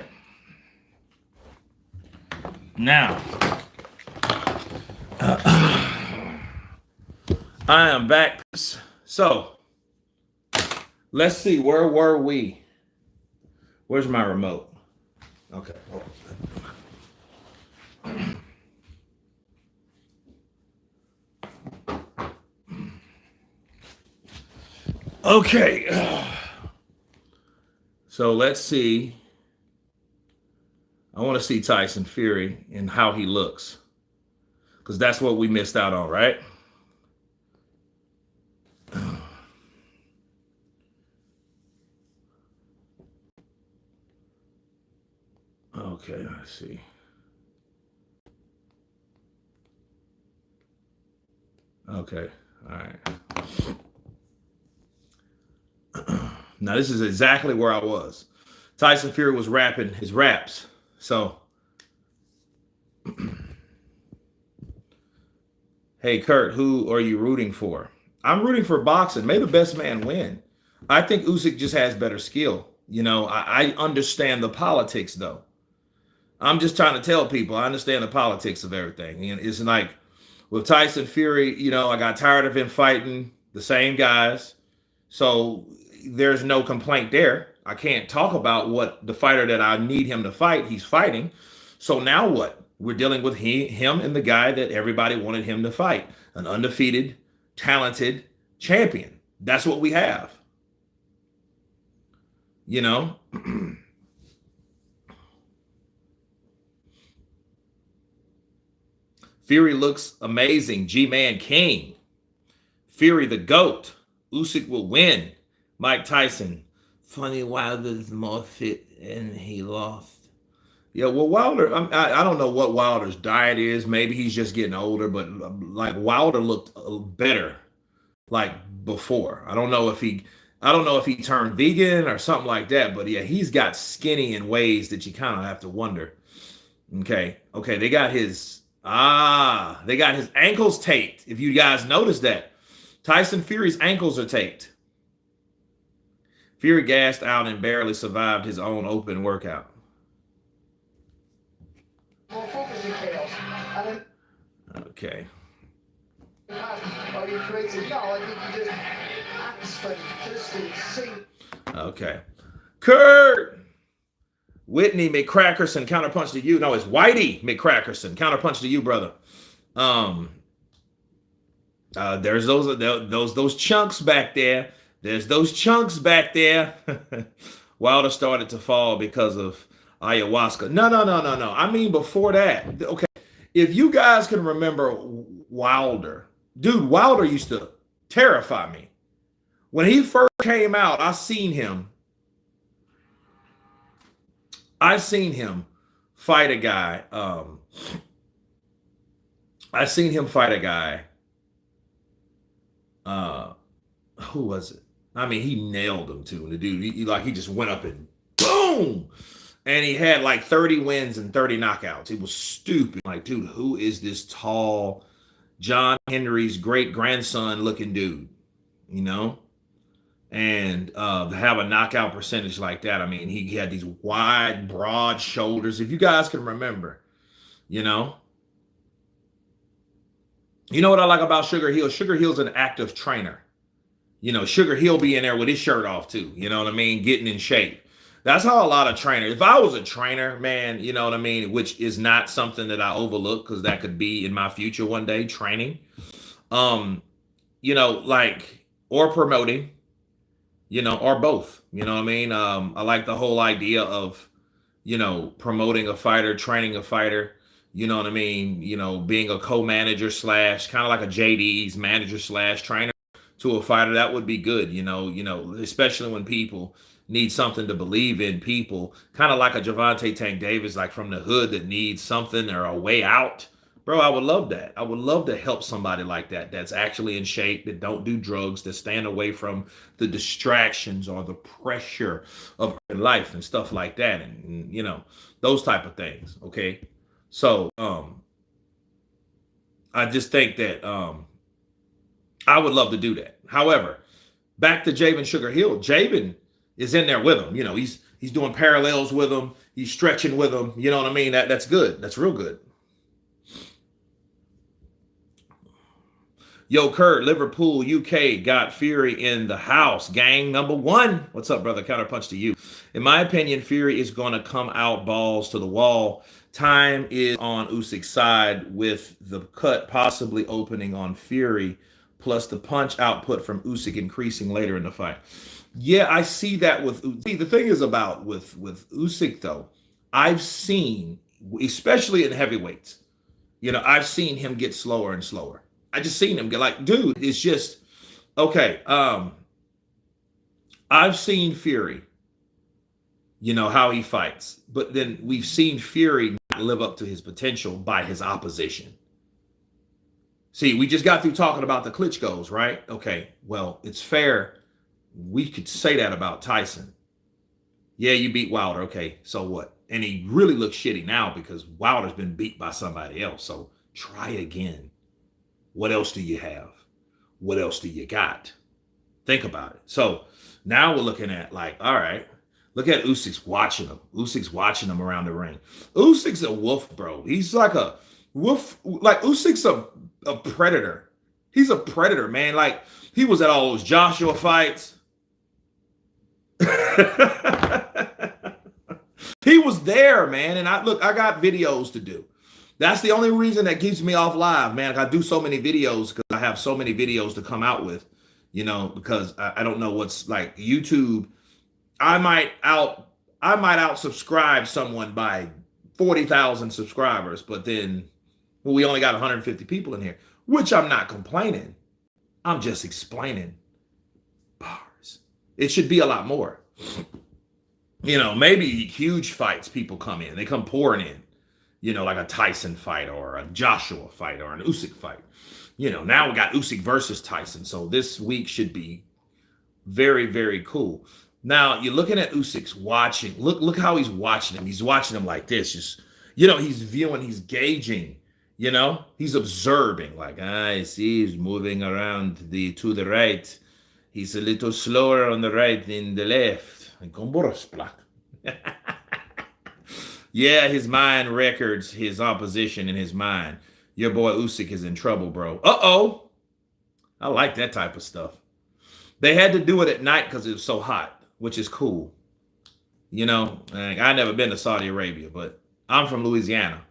Now, I am back. So, let's see. Where were we? Where's my remote? Okay. Okay. So let's see. I want to see Tyson Fury and how he looks, because that's what we missed out on, right? Okay, let's see. Okay, all right. Now this is exactly where I was. Tyson Fury was rapping his raps. So, hey, Kurt, who are you rooting for? I'm rooting for boxing. May the best man win. I think Usyk just has better skill. You know, I understand the politics, though. I'm just trying to tell people I understand the politics of everything. And it's like with Tyson Fury, you know, I got tired of him fighting the same guys. So there's no complaint there. I can't talk about what the fighter that I need him to fight, he's fighting. So now what? We're dealing with him and the guy that everybody wanted him to fight, an undefeated, talented champion. That's what we have. You know? Fury looks amazing. G-Man King. Fury the GOAT. Usyk will win. Mike Tyson. Funny, Wilder's more fit and he lost. Yeah, well, Wilder, I don't know what Wilder's diet is. Maybe he's just getting older, but like Wilder looked better like before. I don't know if he turned vegan or something like that, but yeah, he's got skinny in ways that you kind of have to wonder. Okay, they got his ankles taped. If you guys noticed that, Tyson Fury's ankles are taped. Fury gassed out and barely survived his own open workout. Okay. Okay. Kurt! Whitney McCrackerson counterpunch to you. No, it's Whitey McCrackerson counterpunch to you, brother. There's those chunks back there. There's those chunks back there. Wilder started to fall because of ayahuasca. No. I mean before that. Okay, if you guys can remember Wilder, dude, Wilder used to terrify me. When he first came out, I seen him fight a guy. Who was it? I mean, he nailed him too. The dude, he just went up and boom, and he had like 30 wins and 30 knockouts. He was stupid. Like, dude, who is this tall John Henry's great grandson looking dude? You know, and to have a knockout percentage like that. I mean, he had these wide, broad shoulders. If you guys can remember, you know. You know what I like about Sugar Hill? Sugar Hill's an active trainer. You know, Sugar Hill be in there with his shirt off too. You know what I mean? Getting in shape. That's how a lot of trainers. If I was a trainer, man, you know what I mean? Which is not something that I overlook because that could be in my future one day, training. You know, like, or promoting, you know, or both. You know what I mean? I like the whole idea of, you know, promoting a fighter, training a fighter. You know what I mean? You know, being a co-manager slash kind of like a JD's manager slash trainer to a fighter, that would be good. You know, especially when people need something to believe in, people kind of like a Gervonta Tank Davis, like from the hood that needs something or a way out. Bro, I would love that. I would love to help somebody like that that's actually in shape, that don't do drugs, that stand away from the distractions or the pressure of life and stuff like that. And you know, those type of things. Okay. So I just think that I would love to do that. However, back to Javen Sugar Hill. Javen is in there with him. You know, he's He's doing parallels with him. He's stretching with him. You know what I mean? That's good. That's real good. Yo, Kurt, Liverpool, UK got Fury in the house. Gang number 1. What's up, brother? Counterpunch to you. In my opinion, Fury is going to come out balls to the wall. Time is on Usyk's side with the cut possibly opening on Fury, plus the punch output from Usyk increasing later in the fight. Yeah, I see that with Usyk. The thing is about with Usyk, though, I've seen, especially in heavyweights, I've seen him get slower and slower. I just seen him get like, dude, it's just, okay. I've seen Fury, how he fights, but then we've seen Fury not live up to his potential by his opposition. See, we just got through talking about the Klitschko's, right? Okay, well, it's fair. We could say that about Tyson. Yeah, you beat Wilder. Okay, so what? And he really looks shitty now because Wilder's been beat by somebody else. So try again. What else do you have? What else do you got? Think about it. So now we're looking at like, all right, look at Usyk's watching him. Usyk's watching him around the ring. Usyk's a wolf, bro. He's like a wolf. Like Usyk's a predator. He's a predator, man. Like he was at all those Joshua fights. He was there, man. And I got videos to do. That's the only reason that keeps me off live, man. I do so many videos because I have so many videos to come out with, because I don't know what's like YouTube. I might out subscribe someone by 40,000 subscribers, but then we only got 150 people in here, which I'm not complaining. I'm just explaining bars. It should be a lot more. Maybe huge fights people come in. They come pouring in. Like a Tyson fight or a Joshua fight or an Usyk fight. Now we got Usyk versus Tyson. So this week should be very, very cool. Now you're looking at Usyk's watching. Look how he's watching him. He's watching him like this. Just, he's viewing, he's gauging, he's observing. Like, I see he's moving around to the right. He's a little slower on the right than the left. Yeah, his mind records his opposition in his mind. Your boy Usyk is in trouble, bro. Uh-oh. I like that type of stuff. They had to do it at night because it was so hot, which is cool. I never been to Saudi Arabia, but I'm from Louisiana.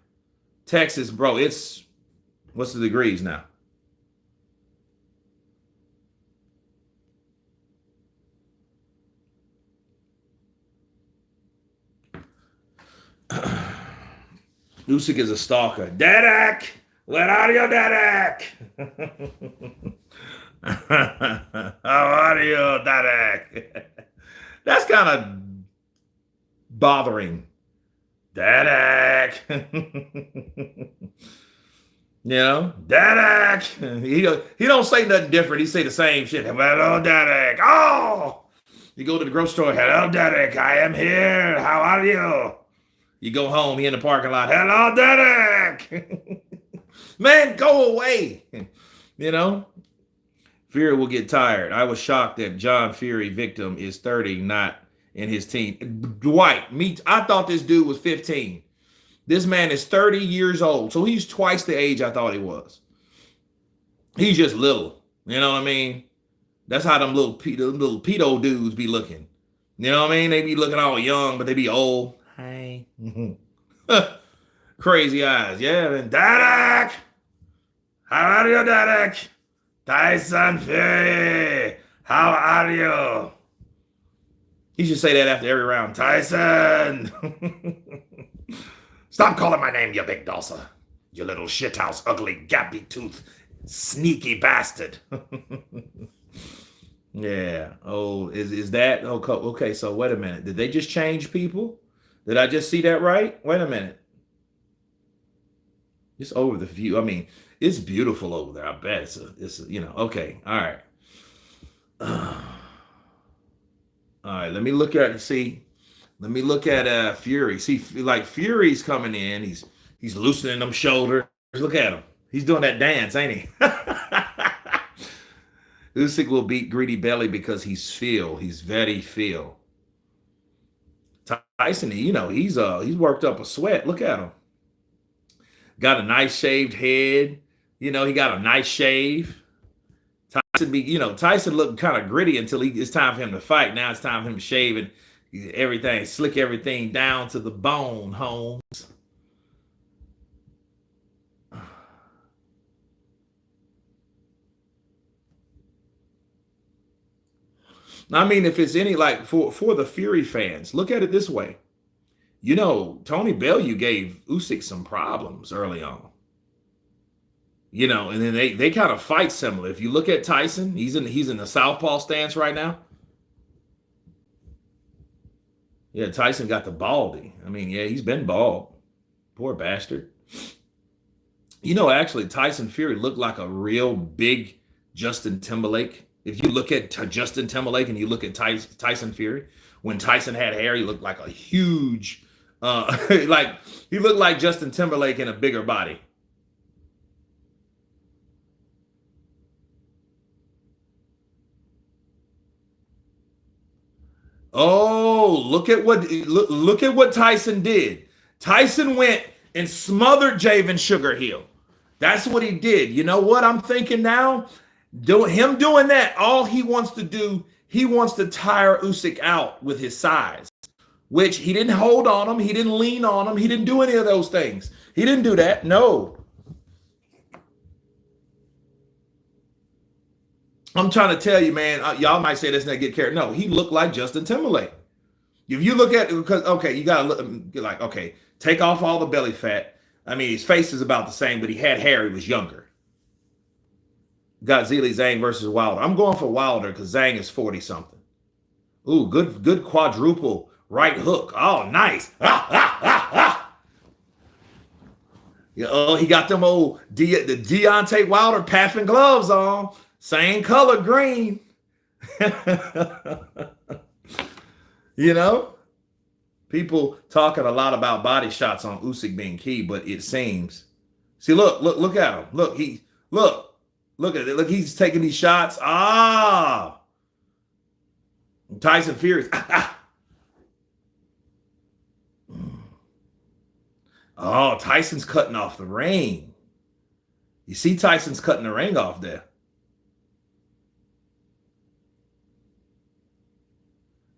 Texas, bro, what's the degrees now? Usyk is a stalker. Derek! Where are you, Derek? How are you, Derek? That's kind of bothering. Derek! Derek! He don't say nothing different. He say the same shit. Hello, Derek. Oh! You go to the grocery store. Hello, Derek. I am here. How are you? You go home, he in the parking lot. Hello, Derek. Man, go away. Fury will get tired. I was shocked that John Fury victim is 30, not in his teen. Dwight, I thought this dude was 15. This man is 30 years old. So he's twice the age I thought he was. He's just little. You know what I mean? That's how them little pedo dudes be looking. You know what I mean? They be looking all young, but they be old. Hi. Crazy eyes. Yeah, man. Derek! How are you, Derek? Tyson Fury! How are you? He should say that after every round. Tyson! Stop calling my name, you big dosser. You little shithouse, ugly, gappy tooth, sneaky bastard. Yeah. Oh, is that? Okay, so wait a minute. Did they just change people? Did I just see that right? Wait a minute. It's over the view. I mean, it's beautiful over there. I bet it's okay. All right. All right. Let me look at Fury. See, like Fury's coming in. He's loosening them shoulders. Look at him. He's doing that dance, ain't he? Usyk will beat Greedy Belly because he's very feel. Tyson, he's worked up a sweat. Look at him. Got a nice shaved head. He got a nice shave. Tyson looked kind of gritty until it's time for him to fight. Now it's time for him to shave and everything, slick everything down to the bone, Holmes. I mean, if it's any like for the Fury fans, look at it this way. Tony Bellew gave Usyk some problems early on. And then they kind of fight similar. If you look at Tyson, he's in the southpaw stance right now. Yeah, Tyson got the baldy. I mean, yeah, he's been bald. Poor bastard. Actually, Tyson Fury looked like a real big Justin Timberlake. If you look at Justin Timberlake and you look at Tyson Fury, when Tyson had hair, he looked like a huge, like he looked like Justin Timberlake in a bigger body. Oh, look at what Tyson did. Tyson went and smothered Javen Sugarhill. That's what he did. You know what I'm thinking now? Him doing that, all he wants to do, he wants to tire Usyk out with his size, which he didn't hold on him. He didn't lean on him. He didn't do any of those things. He didn't do that. No. I'm trying to tell you, man, y'all might say this and get carried. No, he looked like Justin Timberlake. If you look at it, because, okay, you got to look like, okay, take off all the belly fat. I mean, his face is about the same, but he had hair. He was younger. Got Zhang versus Wilder. I'm going for Wilder because Zhang is 40-something. Ooh, good quadruple right hook. Oh, nice. Yeah, oh, he got them old the Deontay Wilder Paffin gloves on. Same color, green. People talking a lot about body shots on Usyk being key, but it seems. See, look at him. Look at it. Look, he's taking these shots. Tyson Fury. Oh, Tyson's cutting off the ring. You see Tyson's cutting the ring off there.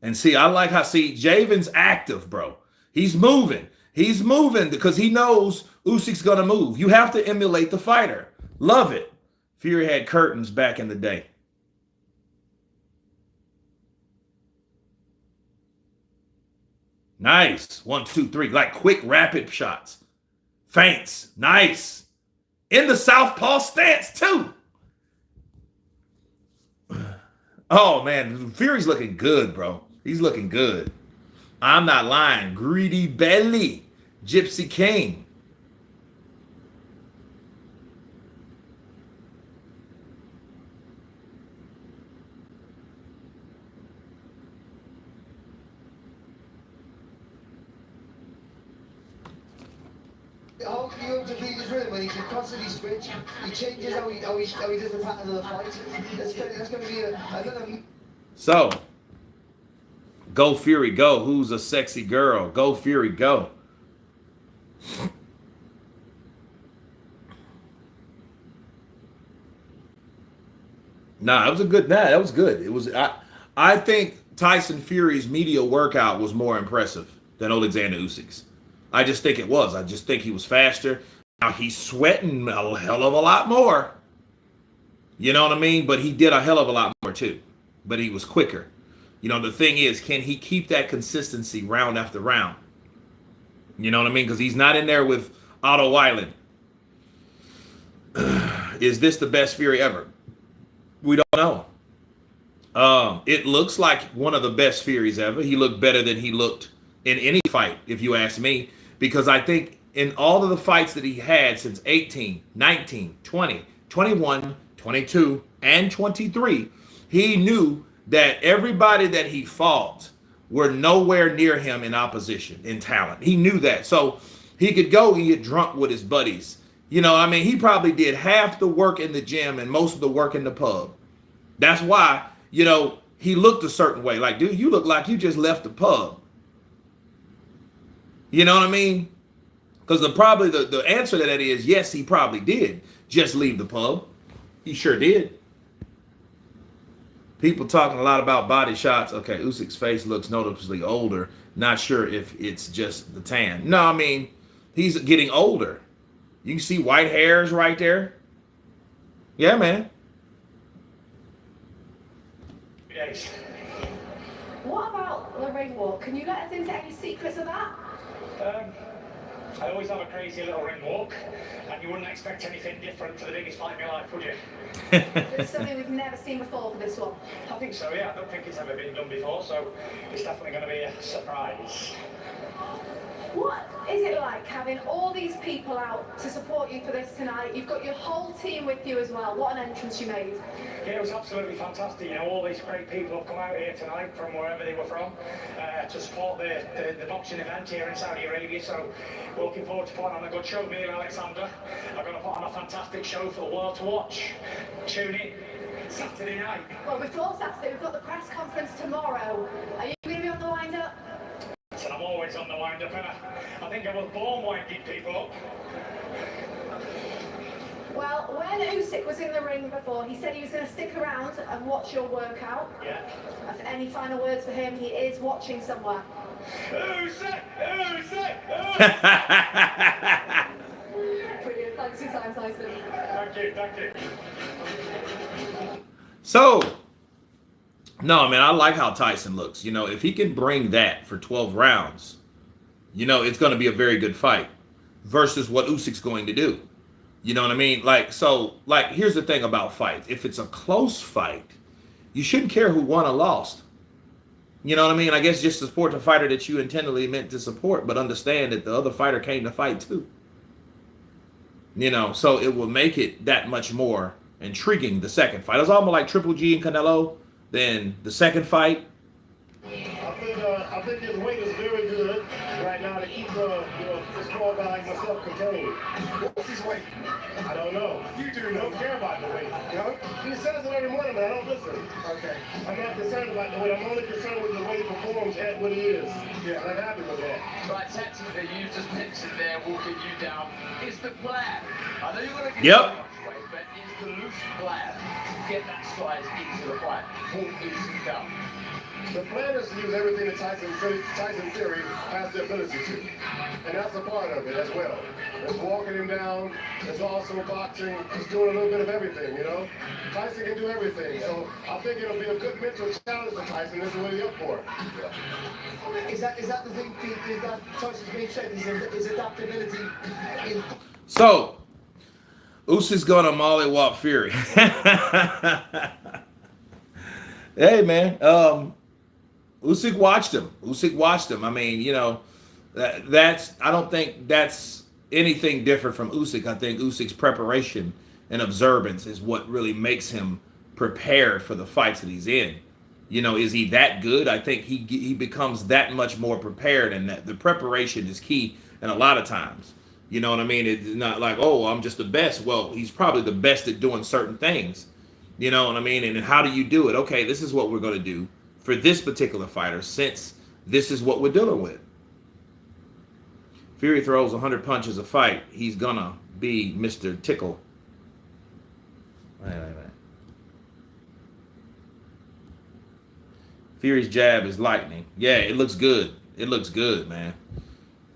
And see, I like how, Javen's active, bro. He's moving. He's moving because he knows Usyk's going to move. You have to emulate the fighter. Love it. Fury had curtains back in the day. Nice. 1, 2, 3. Like quick, rapid shots. Feints. Nice. In the southpaw stance, too. Oh, man. Fury's looking good, bro. He's looking good. I'm not lying. Greedy belly. Gypsy King. How can you defeat his rhythm when he can constantly switch? He changes how he does the pattern of the fight. That's going to be another. So, go Fury, go. Who's a sexy girl? Go Fury, go. That was good. That was good. It was. I think Tyson Fury's media workout was more impressive than Oleksandr Usyk's. I just think it was. I just think he was faster. Now he's sweating a hell of a lot more. You know what I mean? But he did a hell of a lot more too. But he was quicker. The thing is, can he keep that consistency round after round? You know what I mean? Because he's not in there with Otto Weiland. Is this the best Fury ever? We don't know. It looks like one of the best Furies ever. He looked better than he looked in any fight, if you ask me. Because I think in all of the fights that he had since 18, 19, 20, 21, 22, and 23, he knew that everybody that he fought were nowhere near him in opposition, in talent. He knew that. So he could go and get drunk with his buddies. He probably did half the work in the gym and most of the work in the pub. That's why, he looked a certain way. Like, dude, you look like you just left the pub. You know what I mean? Because the answer to that is yes, he probably did just leave the pub. He sure did. People talking a lot about body shots. Okay, Usyk's face looks noticeably older. Not sure if it's just the tan. No, I mean, he's getting older. You can see white hairs right there. Yeah, man. Yes. What about the ring walk? Can you let us into any secrets of that? I always have a crazy little ring walk, and you wouldn't expect anything different for the biggest fight in my life, would you? It's something we've never seen before for this one. I think so, yeah. I don't think it's ever been done before, so it's definitely going to be a surprise. What is it like having all these people out to support you for this tonight? You've got your whole team with you as well. What an entrance you made. Yeah, it was absolutely fantastic. You know, all these great people have come out here tonight from wherever they were from to support the boxing event here in Saudi Arabia. So we're looking forward to putting on a good show. Me and Oleksandr are going to put on a fantastic show for the world to watch. Tune in Saturday night. Well, before Saturday, we've got the press conference tomorrow. Are you going to be on the wind-up? And I'm always on the wind-up, and I think I was born winding people up. Well, when Usyk was in the ring before, he said he was going to stick around and watch your workout. Yeah. Any final words for him? He is watching somewhere. Usyk! Usyk! Usyk! Brilliant. Thanks for your time, Tyson. Thank you, thank you. So, no, man, I like how Tyson looks. You know, if he can bring that for 12 rounds, you know, it's going to be a very good fight versus what Usyk's going to do. You know what I mean? Like, so, like, here's the thing about fights. If it's a close fight, you shouldn't care who won or lost. You know what I mean? I guess just support the fighter that you intended meant to support, but understand that the other fighter came to fight too. You know, so it will make it that much more intriguing, the second fight. It's almost like Triple G and Canelo. Then the second fight. I think his weight is very good right now to keep a small guy like myself contained. What's his weight? I don't know. You do know. I don't care about the weight. No? He says it every morning, but I don't listen. Okay. I'm not concerned about the weight. I'm only concerned with the way he performs at what he is. Yeah. And I'm happy with that. Right, tactically, you just mentioned there, walking you down. Is the plan? I know you're going to get weight, but is the loose plan to get that size into the fight? Walk Usyk down. The plan is to use everything that Tyson Fury has the ability to. And that's a part of it as well. It's walking him down. It's also boxing. He's doing a little bit of everything, you know? Tyson can do everything. So I think it'll be a good mental challenge for Tyson. This is what he's up for. Is that the thing that Tyson's being shown? Is adaptability in... So, Usyk's gonna mollywop Fury. Hey, man. Usyk watched him. I mean, you know, I don't think that's anything different from Usyk. I think Usyk's preparation and observance is what really makes him prepared for the fights that he's in. You know, is he that good? I think he becomes that much more prepared, and that the preparation is key. And a lot of times, you know what I mean? It's not like, oh, I'm just the best. Well, he's probably the best at doing certain things. You know what I mean? And how do you do it? Okay, this is what we're going to do for this particular fighter, since this is what we're dealing with. Fury throws 100 punches a fight. He's going to be Mr. Tickle. Wait. Fury's jab is lightning. Yeah, it looks good. It looks good, man.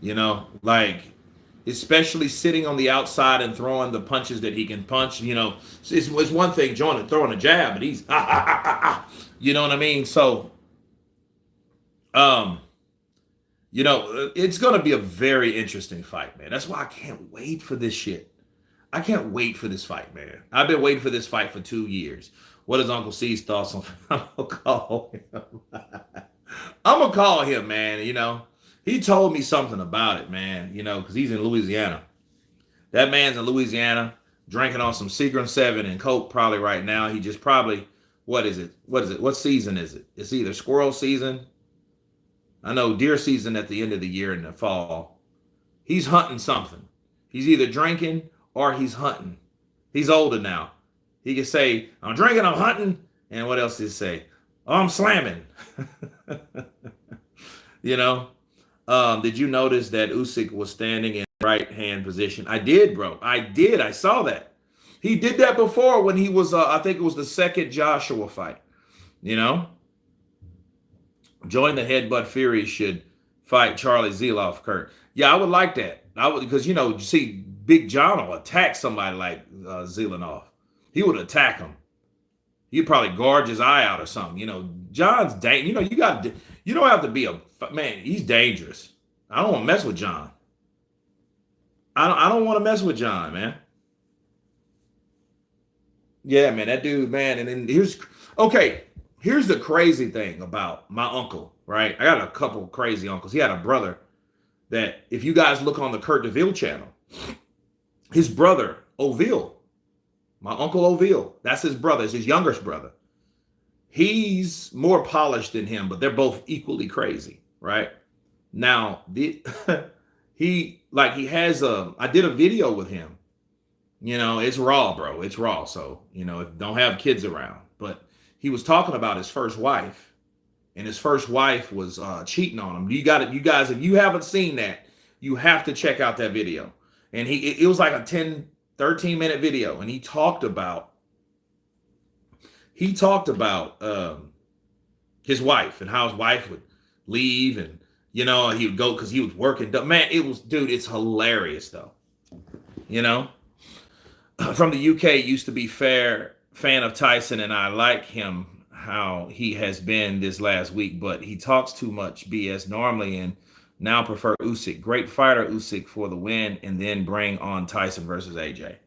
You know, like, especially sitting on the outside and throwing the punches that he can punch. You know, it's one thing throwing a jab, but he's you know what I mean? So, you know, it's going to be a very interesting fight, man. That's why I can't wait for this shit. I can't wait for this fight, man. I've been waiting for this fight for 2 years. What is Uncle C's thoughts on? I'm gonna call him. I'm gonna call him, man. You know, he told me something about it, man. You know, because he's in Louisiana. That man's in Louisiana drinking on some Seagram 7 and Coke probably right now. He just probably, what is it? What season is it? It's either squirrel season. I know deer season at the end of the year in the fall. He's hunting something. He's either drinking or he's hunting. He's older now. He can say, I'm drinking, I'm hunting. And what else does he say? Oh, I'm slamming. You know? Did you notice that Usyk was standing in right hand position? I did, bro. I did. I saw that. He did that before when he was, I think it was the second Joshua fight. You know, join the Headbutt Fury should fight Charlie Zeloff, Kurt. Yeah, I would like that. I would, because you see, Big John will attack somebody like Zeloff. He would attack him. He'd probably gorge his eye out or something. John's dangerous. You don't have to be a man. He's dangerous. I don't want to mess with John. I don't want to mess with John, man. Yeah, man, that dude, man. And then here's the crazy thing about my uncle, right? I got a couple crazy uncles. He had a brother that, if you guys look on the Kurt DeVille channel, his brother, Oville, my uncle Oville, that's his brother, it's his youngest brother. He's more polished than him, but they're both equally crazy, right? Now, he has I did a video with him. It's raw, bro. It's raw. So, don't have kids around. But he was talking about his first wife, and his first wife was cheating on him. You guys, if you haven't seen that, you have to check out that video. And it was like a 10, 13-minute video, and he talked about his wife and how his wife would leave, and he would go because he was working. Man, it's hilarious though. From the UK, used to be fan of Tyson, and I like him how he has been this last week, but he talks too much BS normally, and now prefer Usyk. Great fighter, Usyk, for the win, and then bring on Tyson versus AJ.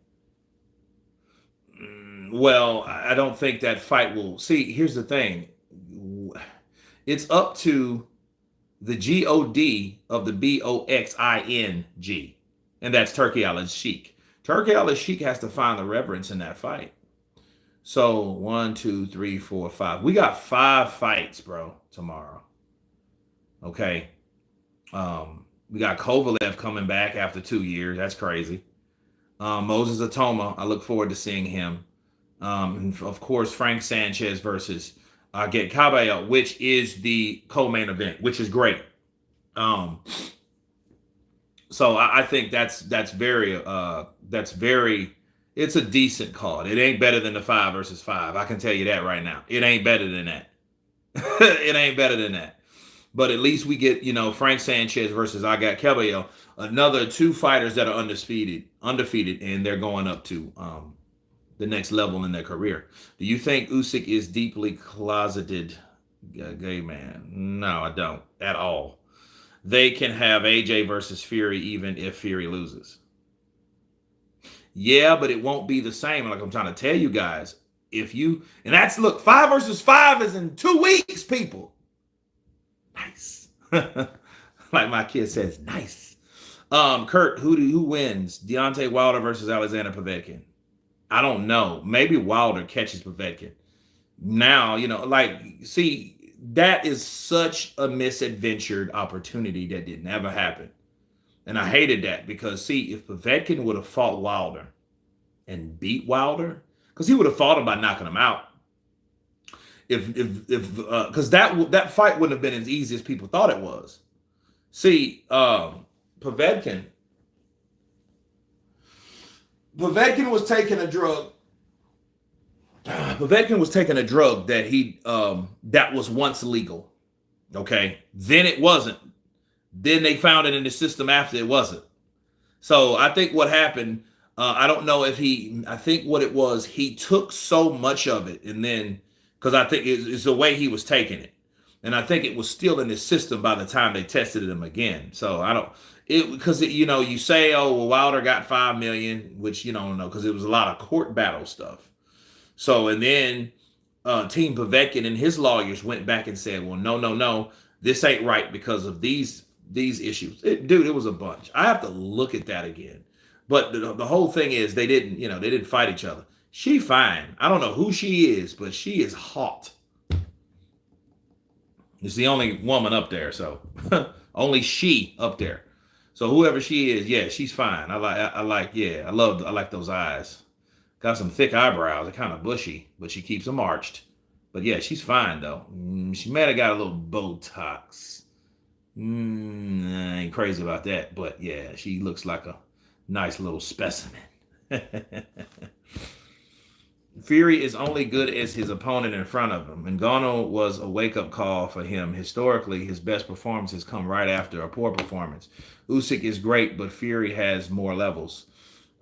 Well, I don't think that fight will. See, here's the thing. It's up to the GOD of the BOXING, and that's Turkey Al-Sheikh. Turkey Al-Sheikh has to find the reverence in that fight. So 1, 2, 3, 4, 5. We got 5 fights, bro, tomorrow. Okay. We got Kovalev coming back after 2 years. That's crazy. Moses Atoma, I look forward to seeing him. And of course, Frank Sanchez versus Get Cabello, which is the co-main event, which is great. So I think that's very it's a decent card. It ain't better than the 5 versus 5. I can tell you that right now. It ain't better than that. It ain't better than that. But at least we get, Frank Sanchez versus Agat Cabello, another 2 fighters that are undefeated, and they're going up to the next level in their career. Do you think Usyk is deeply closeted gay man? No, I don't at all. They can have AJ versus Fury even if Fury loses. Yeah, but it won't be the same. Like I'm trying to tell you guys, look, 5 versus 5 is in 2 weeks, people. Nice. Like my kid says, nice. Kurt, who wins? Deontay Wilder versus Alexander Povetkin? I don't know. Maybe Wilder catches Povetkin. Now, see, that is such a misadventured opportunity that did never happen. And I hated that because, see, if Povetkin would have fought Wilder and beat Wilder, because he would have fought him by knocking him out. Because that fight wouldn't have been as easy as people thought it was. See, Povetkin was taking a drug. Povetkin was taking a drug that that was once legal. Okay, then it wasn't. Then they found it in the system after it wasn't. So I think what happened, I don't know if I think what it was, he took so much of it, and then, because I think it's the way he was taking it. And I think it was still in his system by the time they tested him again. So you say, oh, well, Wilder got 5 million, which you don't know, because it was a lot of court battle stuff. So, and then Team Povetkin and his lawyers went back and said, well, no, this ain't right because of these issues. It was a bunch. I have to look at that again. But the whole thing is they didn't fight each other. She fine. I don't know who she is, but she is hot. It's the only woman up there, so only she up there. So whoever she is, yeah, she's fine. I like those eyes. Got some thick eyebrows. They're kind of bushy, but she keeps them arched. But yeah, she's fine though. She might have got a little Botox. I ain't crazy about that, but yeah, she looks like a nice little specimen. Fury is only good as his opponent in front of him. Ngannou was a wake-up call for him. Historically, his best performances come right after a poor performance. Usyk is great, but Fury has more levels.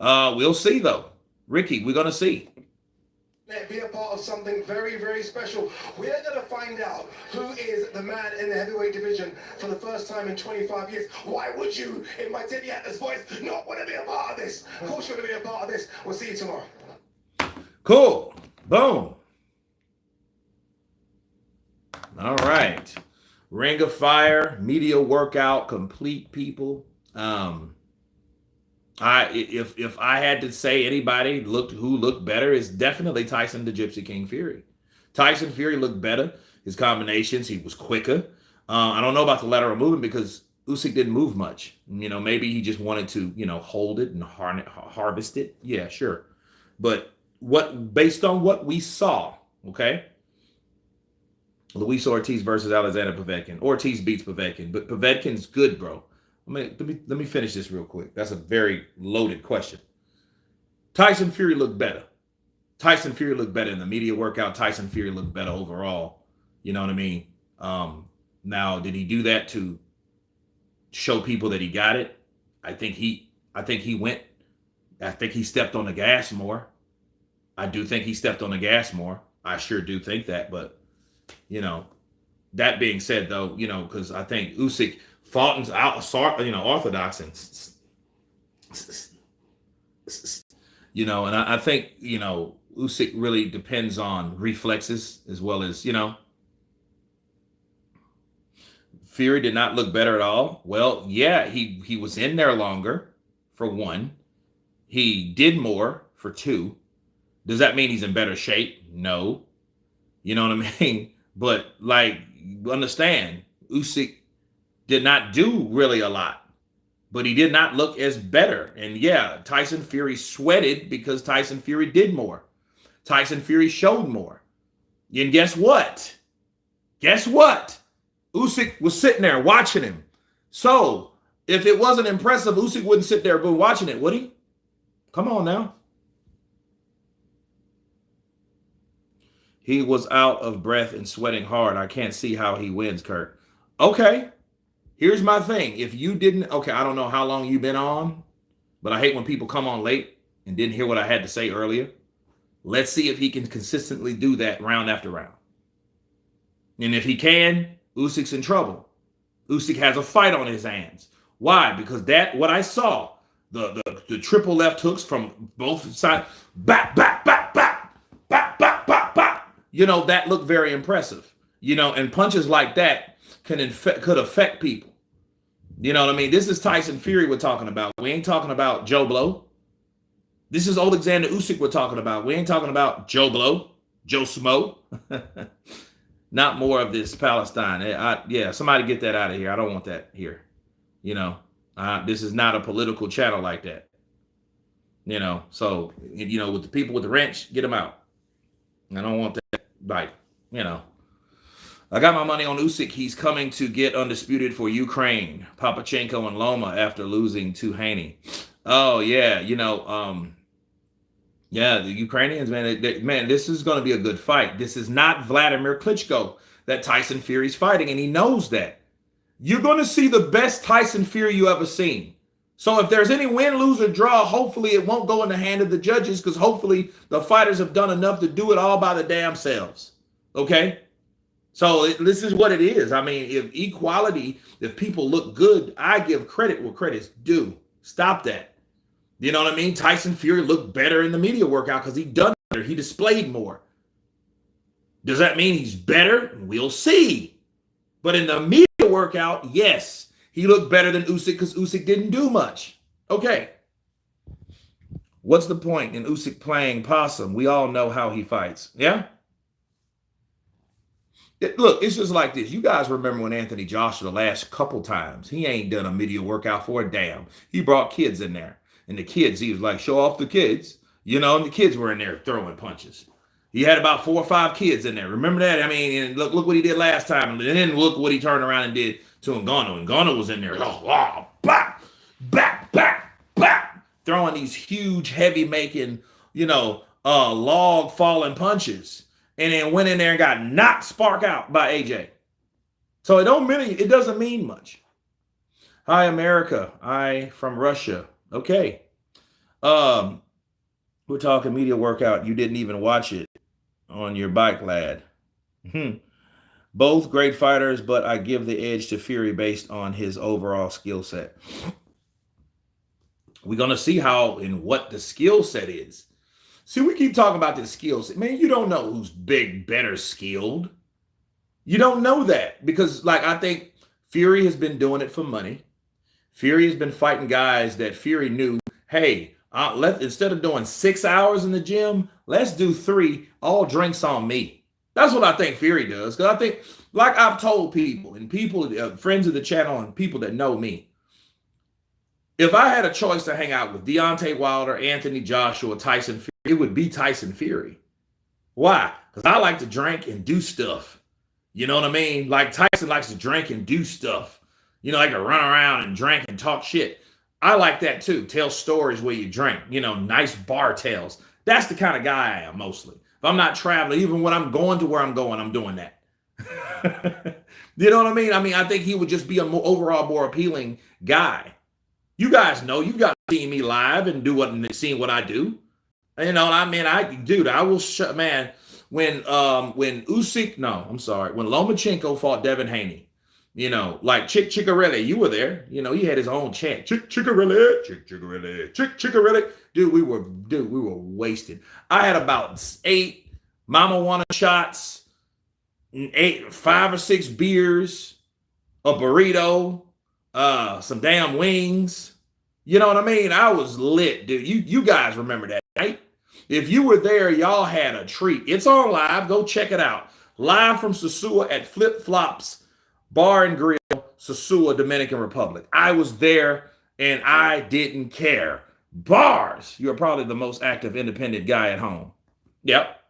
We'll see, though. Ricky, we're going to see. Be a part of something very, very special. We're going to find out who is the man in the heavyweight division for the first time in 25 years. Why would you, in my Teddy Atlas voice, not want to be a part of this? Of course you're going to be a part of this. We'll see you tomorrow. Cool. Boom. All right. Ring of Fire, media workout, complete, people. If I had to say anybody who looked better, it's definitely Tyson the Gypsy King Fury. Tyson Fury looked better. His combinations, he was quicker. I don't know about the lateral movement because Usyk didn't move much. Maybe he just wanted to, hold it and harvest it. Yeah, sure. But based on what we saw, okay? Luis Ortiz versus Alexander Povetkin. Ortiz beats Povetkin, but Povetkin's good, bro. Let me finish this real quick. That's a very loaded question. Tyson Fury looked better. Tyson Fury looked better in the media workout. Tyson Fury looked better overall. You know what I mean? Now, did he do that to show people that he got it? I think he stepped on the gas more. I do think he stepped on the gas more. I sure do think that. But, that being said, though, because I think Usyk fought orthodox and, and I think, Usyk really depends on reflexes as well as, Fury did not look better at all. Well, yeah, he was in there longer, for one. He did more, for two. Does that mean he's in better shape? No. You know what I mean? But, understand, Usyk did not do really a lot, but he did not look as better. And yeah, Tyson Fury sweated because Tyson Fury did more. Tyson Fury showed more. And guess what? Usyk was sitting there watching him. So if it wasn't impressive, Usyk wouldn't sit there but watching it, would he? Come on now. He was out of breath and sweating hard. I can't see how he wins, Kurt. Okay. Here's my thing. If you didn't, I don't know how long you've been on, but I hate when people come on late and didn't hear what I had to say earlier. Let's see if he can consistently do that round after round. And if he can, Usyk's in trouble. Usyk has a fight on his hands. Why? Because what I saw, the triple left hooks from both sides, back, back, back, back, back, back, back, back. That looked very impressive. And punches like that could affect people. You know what I mean? This is Tyson Fury we're talking about. We ain't talking about Joe Blow. This is Oleksandr Usyk we're talking about. We ain't talking about Joe Blow, Joe Smo. Not more of this Palestine. Somebody get that out of here. I don't want that here. This is not a political channel like that. So, with the people with the wrench, get them out. I don't want that. I got my money on Usyk. He's coming to get undisputed for Ukraine. Papachenko and Loma after losing to Haney. Oh, yeah. The Ukrainians, man, this is going to be a good fight. This is not Vladimir Klitschko that Tyson Fury's fighting, and he knows that. You're going to see the best Tyson Fury you ever seen. So if there's any win, lose, or draw, hopefully it won't go in the hand of the judges because hopefully the fighters have done enough to do it all by the damn selves. Okay? So this is what it is. I mean, if people look good, I give credit where credit's due. Stop that. You know what I mean? Tyson Fury looked better in the media workout because he done better. He displayed more. Does that mean he's better? We'll see. But in the media workout, yes, he looked better than Usyk because Usyk didn't do much. Okay. What's the point in Usyk playing possum? We all know how he fights. Yeah? Look, it's just like this. You guys remember when Anthony Joshua the last couple times, he ain't done a media workout for a damn. He brought kids in there. And the kids, he was like, show off the kids. And the kids were in there throwing punches. He had about 4 or 5 kids in there. Remember that? I mean, and look what he did last time. And then look what he turned around and did to Ngannou. And Ngannou was in there, back, back, back, back, throwing these huge, heavy making, log falling punches, and then went in there and got knocked spark out by AJ. So it doesn't mean much. Hi, America. I from Russia. Okay. We're talking media workout. You didn't even watch it on your bike, lad. Both great fighters, but I give the edge to Fury based on his overall skill set. We're going to see how and what the skill set is. See, we keep talking about the skills. Man, you don't know who's better skilled. You don't know that because, I think Fury has been doing it for money. Fury has been fighting guys that Fury knew, hey, instead of doing 6 hours in the gym, let's do 3, all drinks on me. That's what I think Fury does. Because I think, like I've told people, and friends of the channel and people that know me, if I had a choice to hang out with Deontay Wilder, Anthony Joshua, Tyson Fury, it would be Tyson Fury. Why? Because I like to drink and do stuff. You know what I mean? Like Tyson likes to drink and do stuff. Like to run around and drink and talk shit. I like that too. Tell stories where you drink, nice bar tales. That's the kind of guy I am mostly. If I'm not traveling, even when I'm going to where I'm going, I'm doing that. You know what I mean? I think he would just be overall more appealing guy. You guys know, you've got to see me live and seeing what I do. I will man, when Usyk, when Lomachenko fought Devin Haney, like Chickarelli, you were there. He had his own chant. Chickarelli. Dude, we were wasted. I had about 8 Mama Wanna shots, 5 or 6 beers, a burrito, some damn wings. You know what I mean? I was lit, dude. You guys remember that, right? If you were there, y'all had a treat. It's on live. Go check it out. Live from Sosua at Flip Flops Bar and Grill, Sosua, Dominican Republic. I was there and I didn't care. Bars. You're probably the most active independent guy at home. Yep.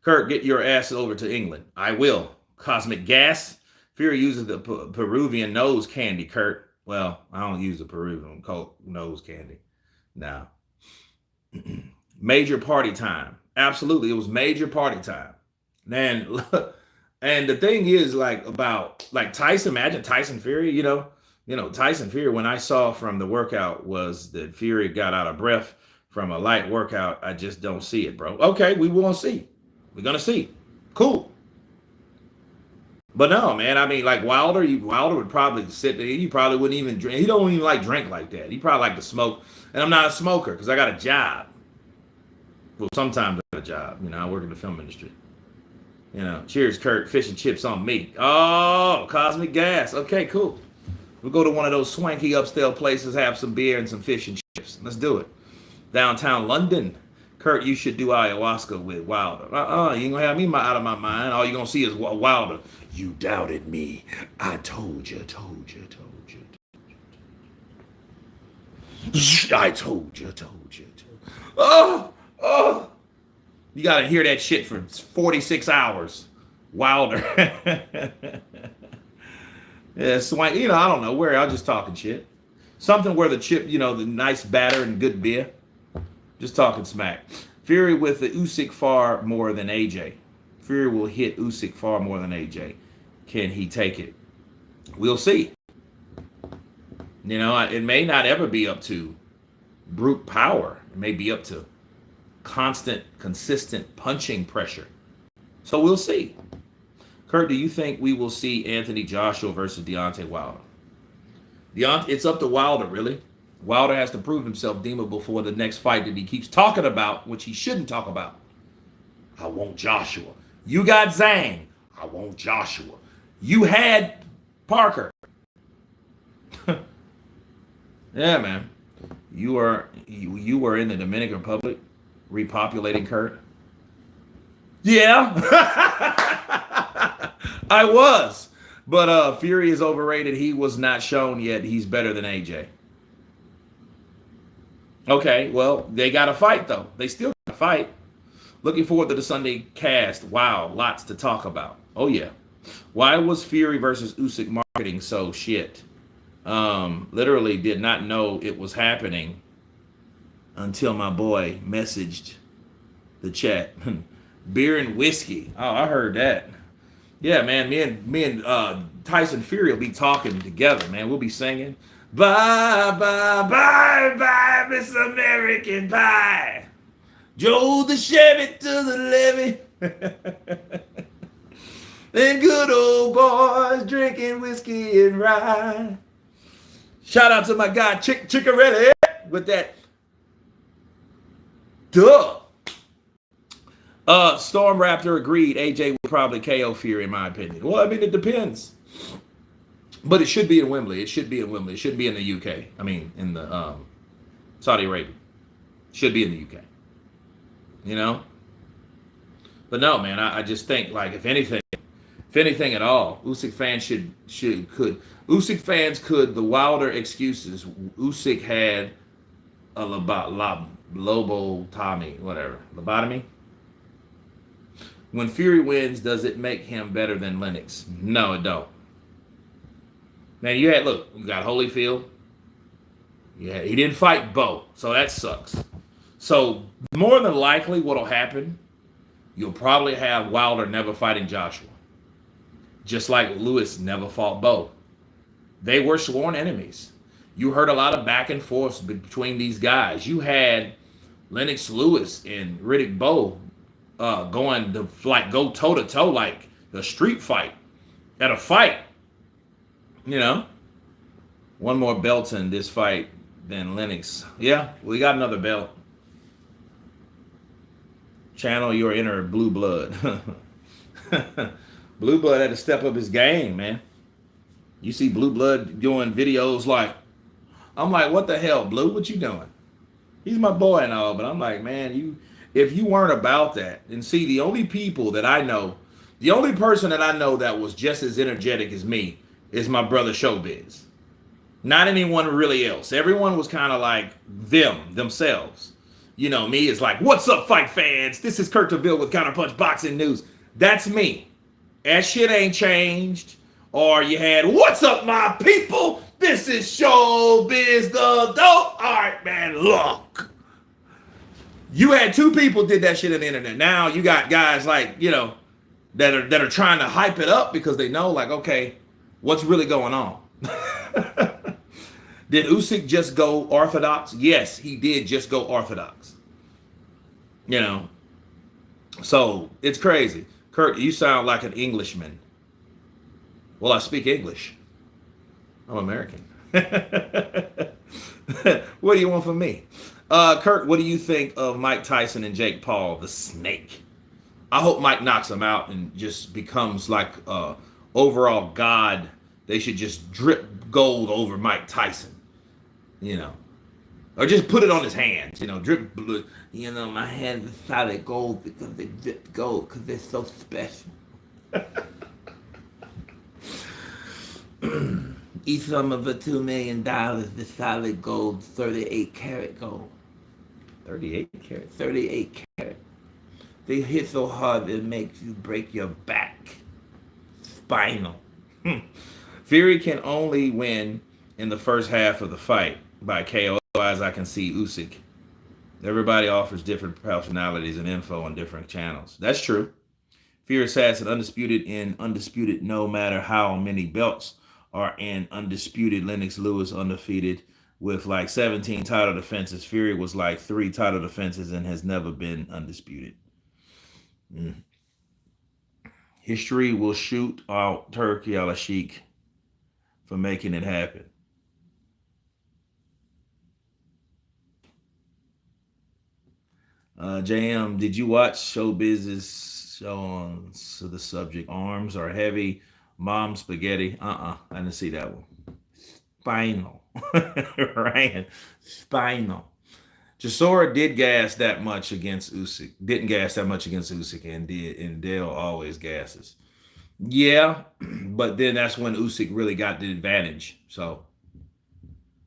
Kurt, get your ass over to England. I will. Cosmic Gas. Fury uses the Peruvian nose candy, Kurt. Well, I don't use the Peruvian nose candy. No. Major party time. Absolutely. It was major party time. Man, and the thing is about Tyson, imagine Tyson Fury, Tyson Fury, when I saw from the workout was that Fury got out of breath from a light workout. I just don't see it, bro. Okay, we will see. We're going to see. Cool. But no, man, Wilder would probably sit there. He probably wouldn't even drink. He don't even drink like that. He probably like to smoke. And I'm not a smoker because I got a job. Well, sometimes I got a job. I work in the film industry. Cheers, Kurt. Fish and chips on me. Oh, Cosmic Gas. Okay, cool. We'll go to one of those swanky upscale places, have some beer and some fish and chips. Let's do it. Downtown London. Kurt, you should do ayahuasca with Wilder. You ain't gonna have me out of my mind. All you're gonna see is Wilder. You doubted me. I told you. I told you. Oh. You gotta hear that shit for 46 hours. Wilder. Yeah, swank. I don't know where. I'm just talking shit. Something where the chip, the nice batter and good beer. Just talking smack. Fury with the Usyk far more than AJ. Fury will hit Usyk far more than AJ. Can he take it? We'll see. It may not ever be up to brute power. It may be up to constant, consistent punching pressure. So we'll see. Kurt, do you think we will see Anthony Joshua versus Deontay Wilder? It's up to Wilder, really. Wilder has to prove himself, Dima, before the next fight that he keeps talking about, which he shouldn't talk about. I want Joshua. You got Zhang. I want Joshua. You had Parker. Yeah, man. You were in the Dominican Republic repopulating Kurt. Yeah. I was. But Fury is overrated. He was not shown yet. He's better than AJ. Okay, well, they got to fight, though. They still got to fight. Looking forward to the Sunday cast. Wow, lots to talk about. Oh, yeah. Why was Fury versus Usyk marketing so shit? Literally did not know it was happening until my boy messaged the chat. Beer and whiskey. Oh, I heard that. Yeah, man. Me and Tyson Fury will be talking together, man. We'll be singing. Bye, bye, bye, bye, Miss American Pie. Joe the Chevy to the levee. And good old boys drinking whiskey and rye. Shout out to my guy Chickarelli with that. Duh. Storm Raptor agreed. AJ will probably KO Fury, in my opinion. Well, I mean, it depends. But it should be in Wembley. It should be in Wembley. It shouldn't be in the UK. I mean, in the Saudi Arabia. Should be in the UK. You know? But no, man, I just think, like, if anything at all, Usyk fans could. Usyk fans could. The wilder excuses. Usyk had a lobotomy, whatever. Lobotomy? When Fury wins, does it make him better than Lennox? No, it don't. Man, you got Holyfield. Yeah, he didn't fight Bo, so that sucks. So more than likely what'll happen, you'll probably have Wilder never fighting Joshua. Just like Lewis never fought Bo. They were sworn enemies. You heard a lot of back and forth between these guys. You had Lennox Lewis and Riddick Bowe going to go toe to toe like a street fight at a fight. You know, one more belt in this fight than Lennox. Yeah, we got another belt. Channel your inner blue blood. Blue blood had to step up his game, man. You see Blue blood doing videos like, I'm like, what the hell, Blue? What you doing? He's my boy and all, but I'm like, man, if you weren't about that, and see, the only person that I know that was just as energetic as me is my brother Showbiz. Not anyone really else. Everyone was kind of like themselves. You know, me is like, what's up, fight fans? This is Kurt DeVille with Counterpunch Boxing News. That's me. That shit ain't changed. Or you had, what's up, my people? This is Showbiz the Dope. All right, man, look. You had two people did that shit on the internet. Now you got guys like, you know, that are trying to hype it up because they know, like, okay, what's really going on? Did Usyk just go orthodox? Yes, he did just go orthodox. You know, so it's crazy. Kurt, you sound like an Englishman. Well, I speak English. I'm American. What do you want from me? Kurt, what do you think of Mike Tyson and Jake Paul, the snake? I hope Mike knocks him out and just becomes like overall god. They should just drip gold over Mike Tyson, you know, or just put it on his hands, you know, drip blue. You know, my hands are solid gold because they drip gold because they're so special. Each sum of $2 million is solid gold, 38 karat gold. 38 karat? 38 karat. They hit so hard it makes you break your back. Spinal. Fury can only win in the first half of the fight by KO. Otherwise, I can see Usyk. Everybody offers different personalities and info on different channels. That's true. Fury Assassin, undisputed no matter how many belts are in undisputed. Lennox Lewis undefeated with like 17 title defenses. Fury was like 3 title defenses and has never been undisputed. History will shoot out Turkey al-Sheikh for making it happen. JM, did you watch Showbiz's show on the subject? Arms are heavy, mom spaghetti. I didn't see that one. Spinal. Ryan. Spinal. Chisora did gas that much against Usyk. Didn't gas that much against Usyk and Dale always gasses. Yeah, but then that's when Usyk really got the advantage. So,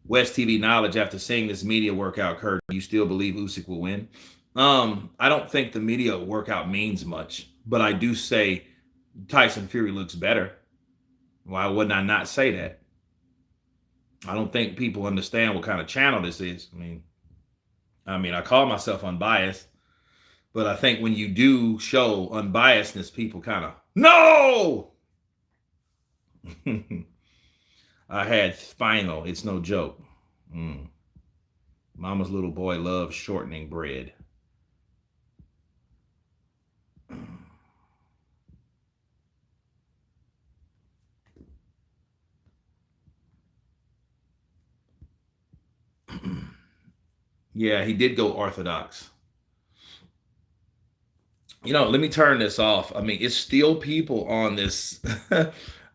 West TV Knowledge, after seeing this media workout, Kurt, you still believe Usyk will win? I don't think the media workout means much, but I do say Tyson Fury looks better. Why wouldn't I not say that? I don't think people understand what kind of channel this is. I mean, I call myself unbiased, but I think when you do show unbiasedness, people kind of, no! I had spinal. It's no joke. Mama's little boy loves shortening bread. Yeah, he did go orthodox. You know, let me turn this off. I mean, it's still people on this.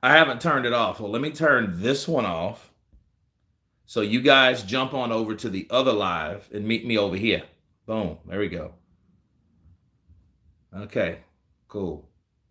I haven't turned it off. Well, let me turn this one off. So you guys jump on over to the other live and meet me over here. Boom. There we go. Okay, cool.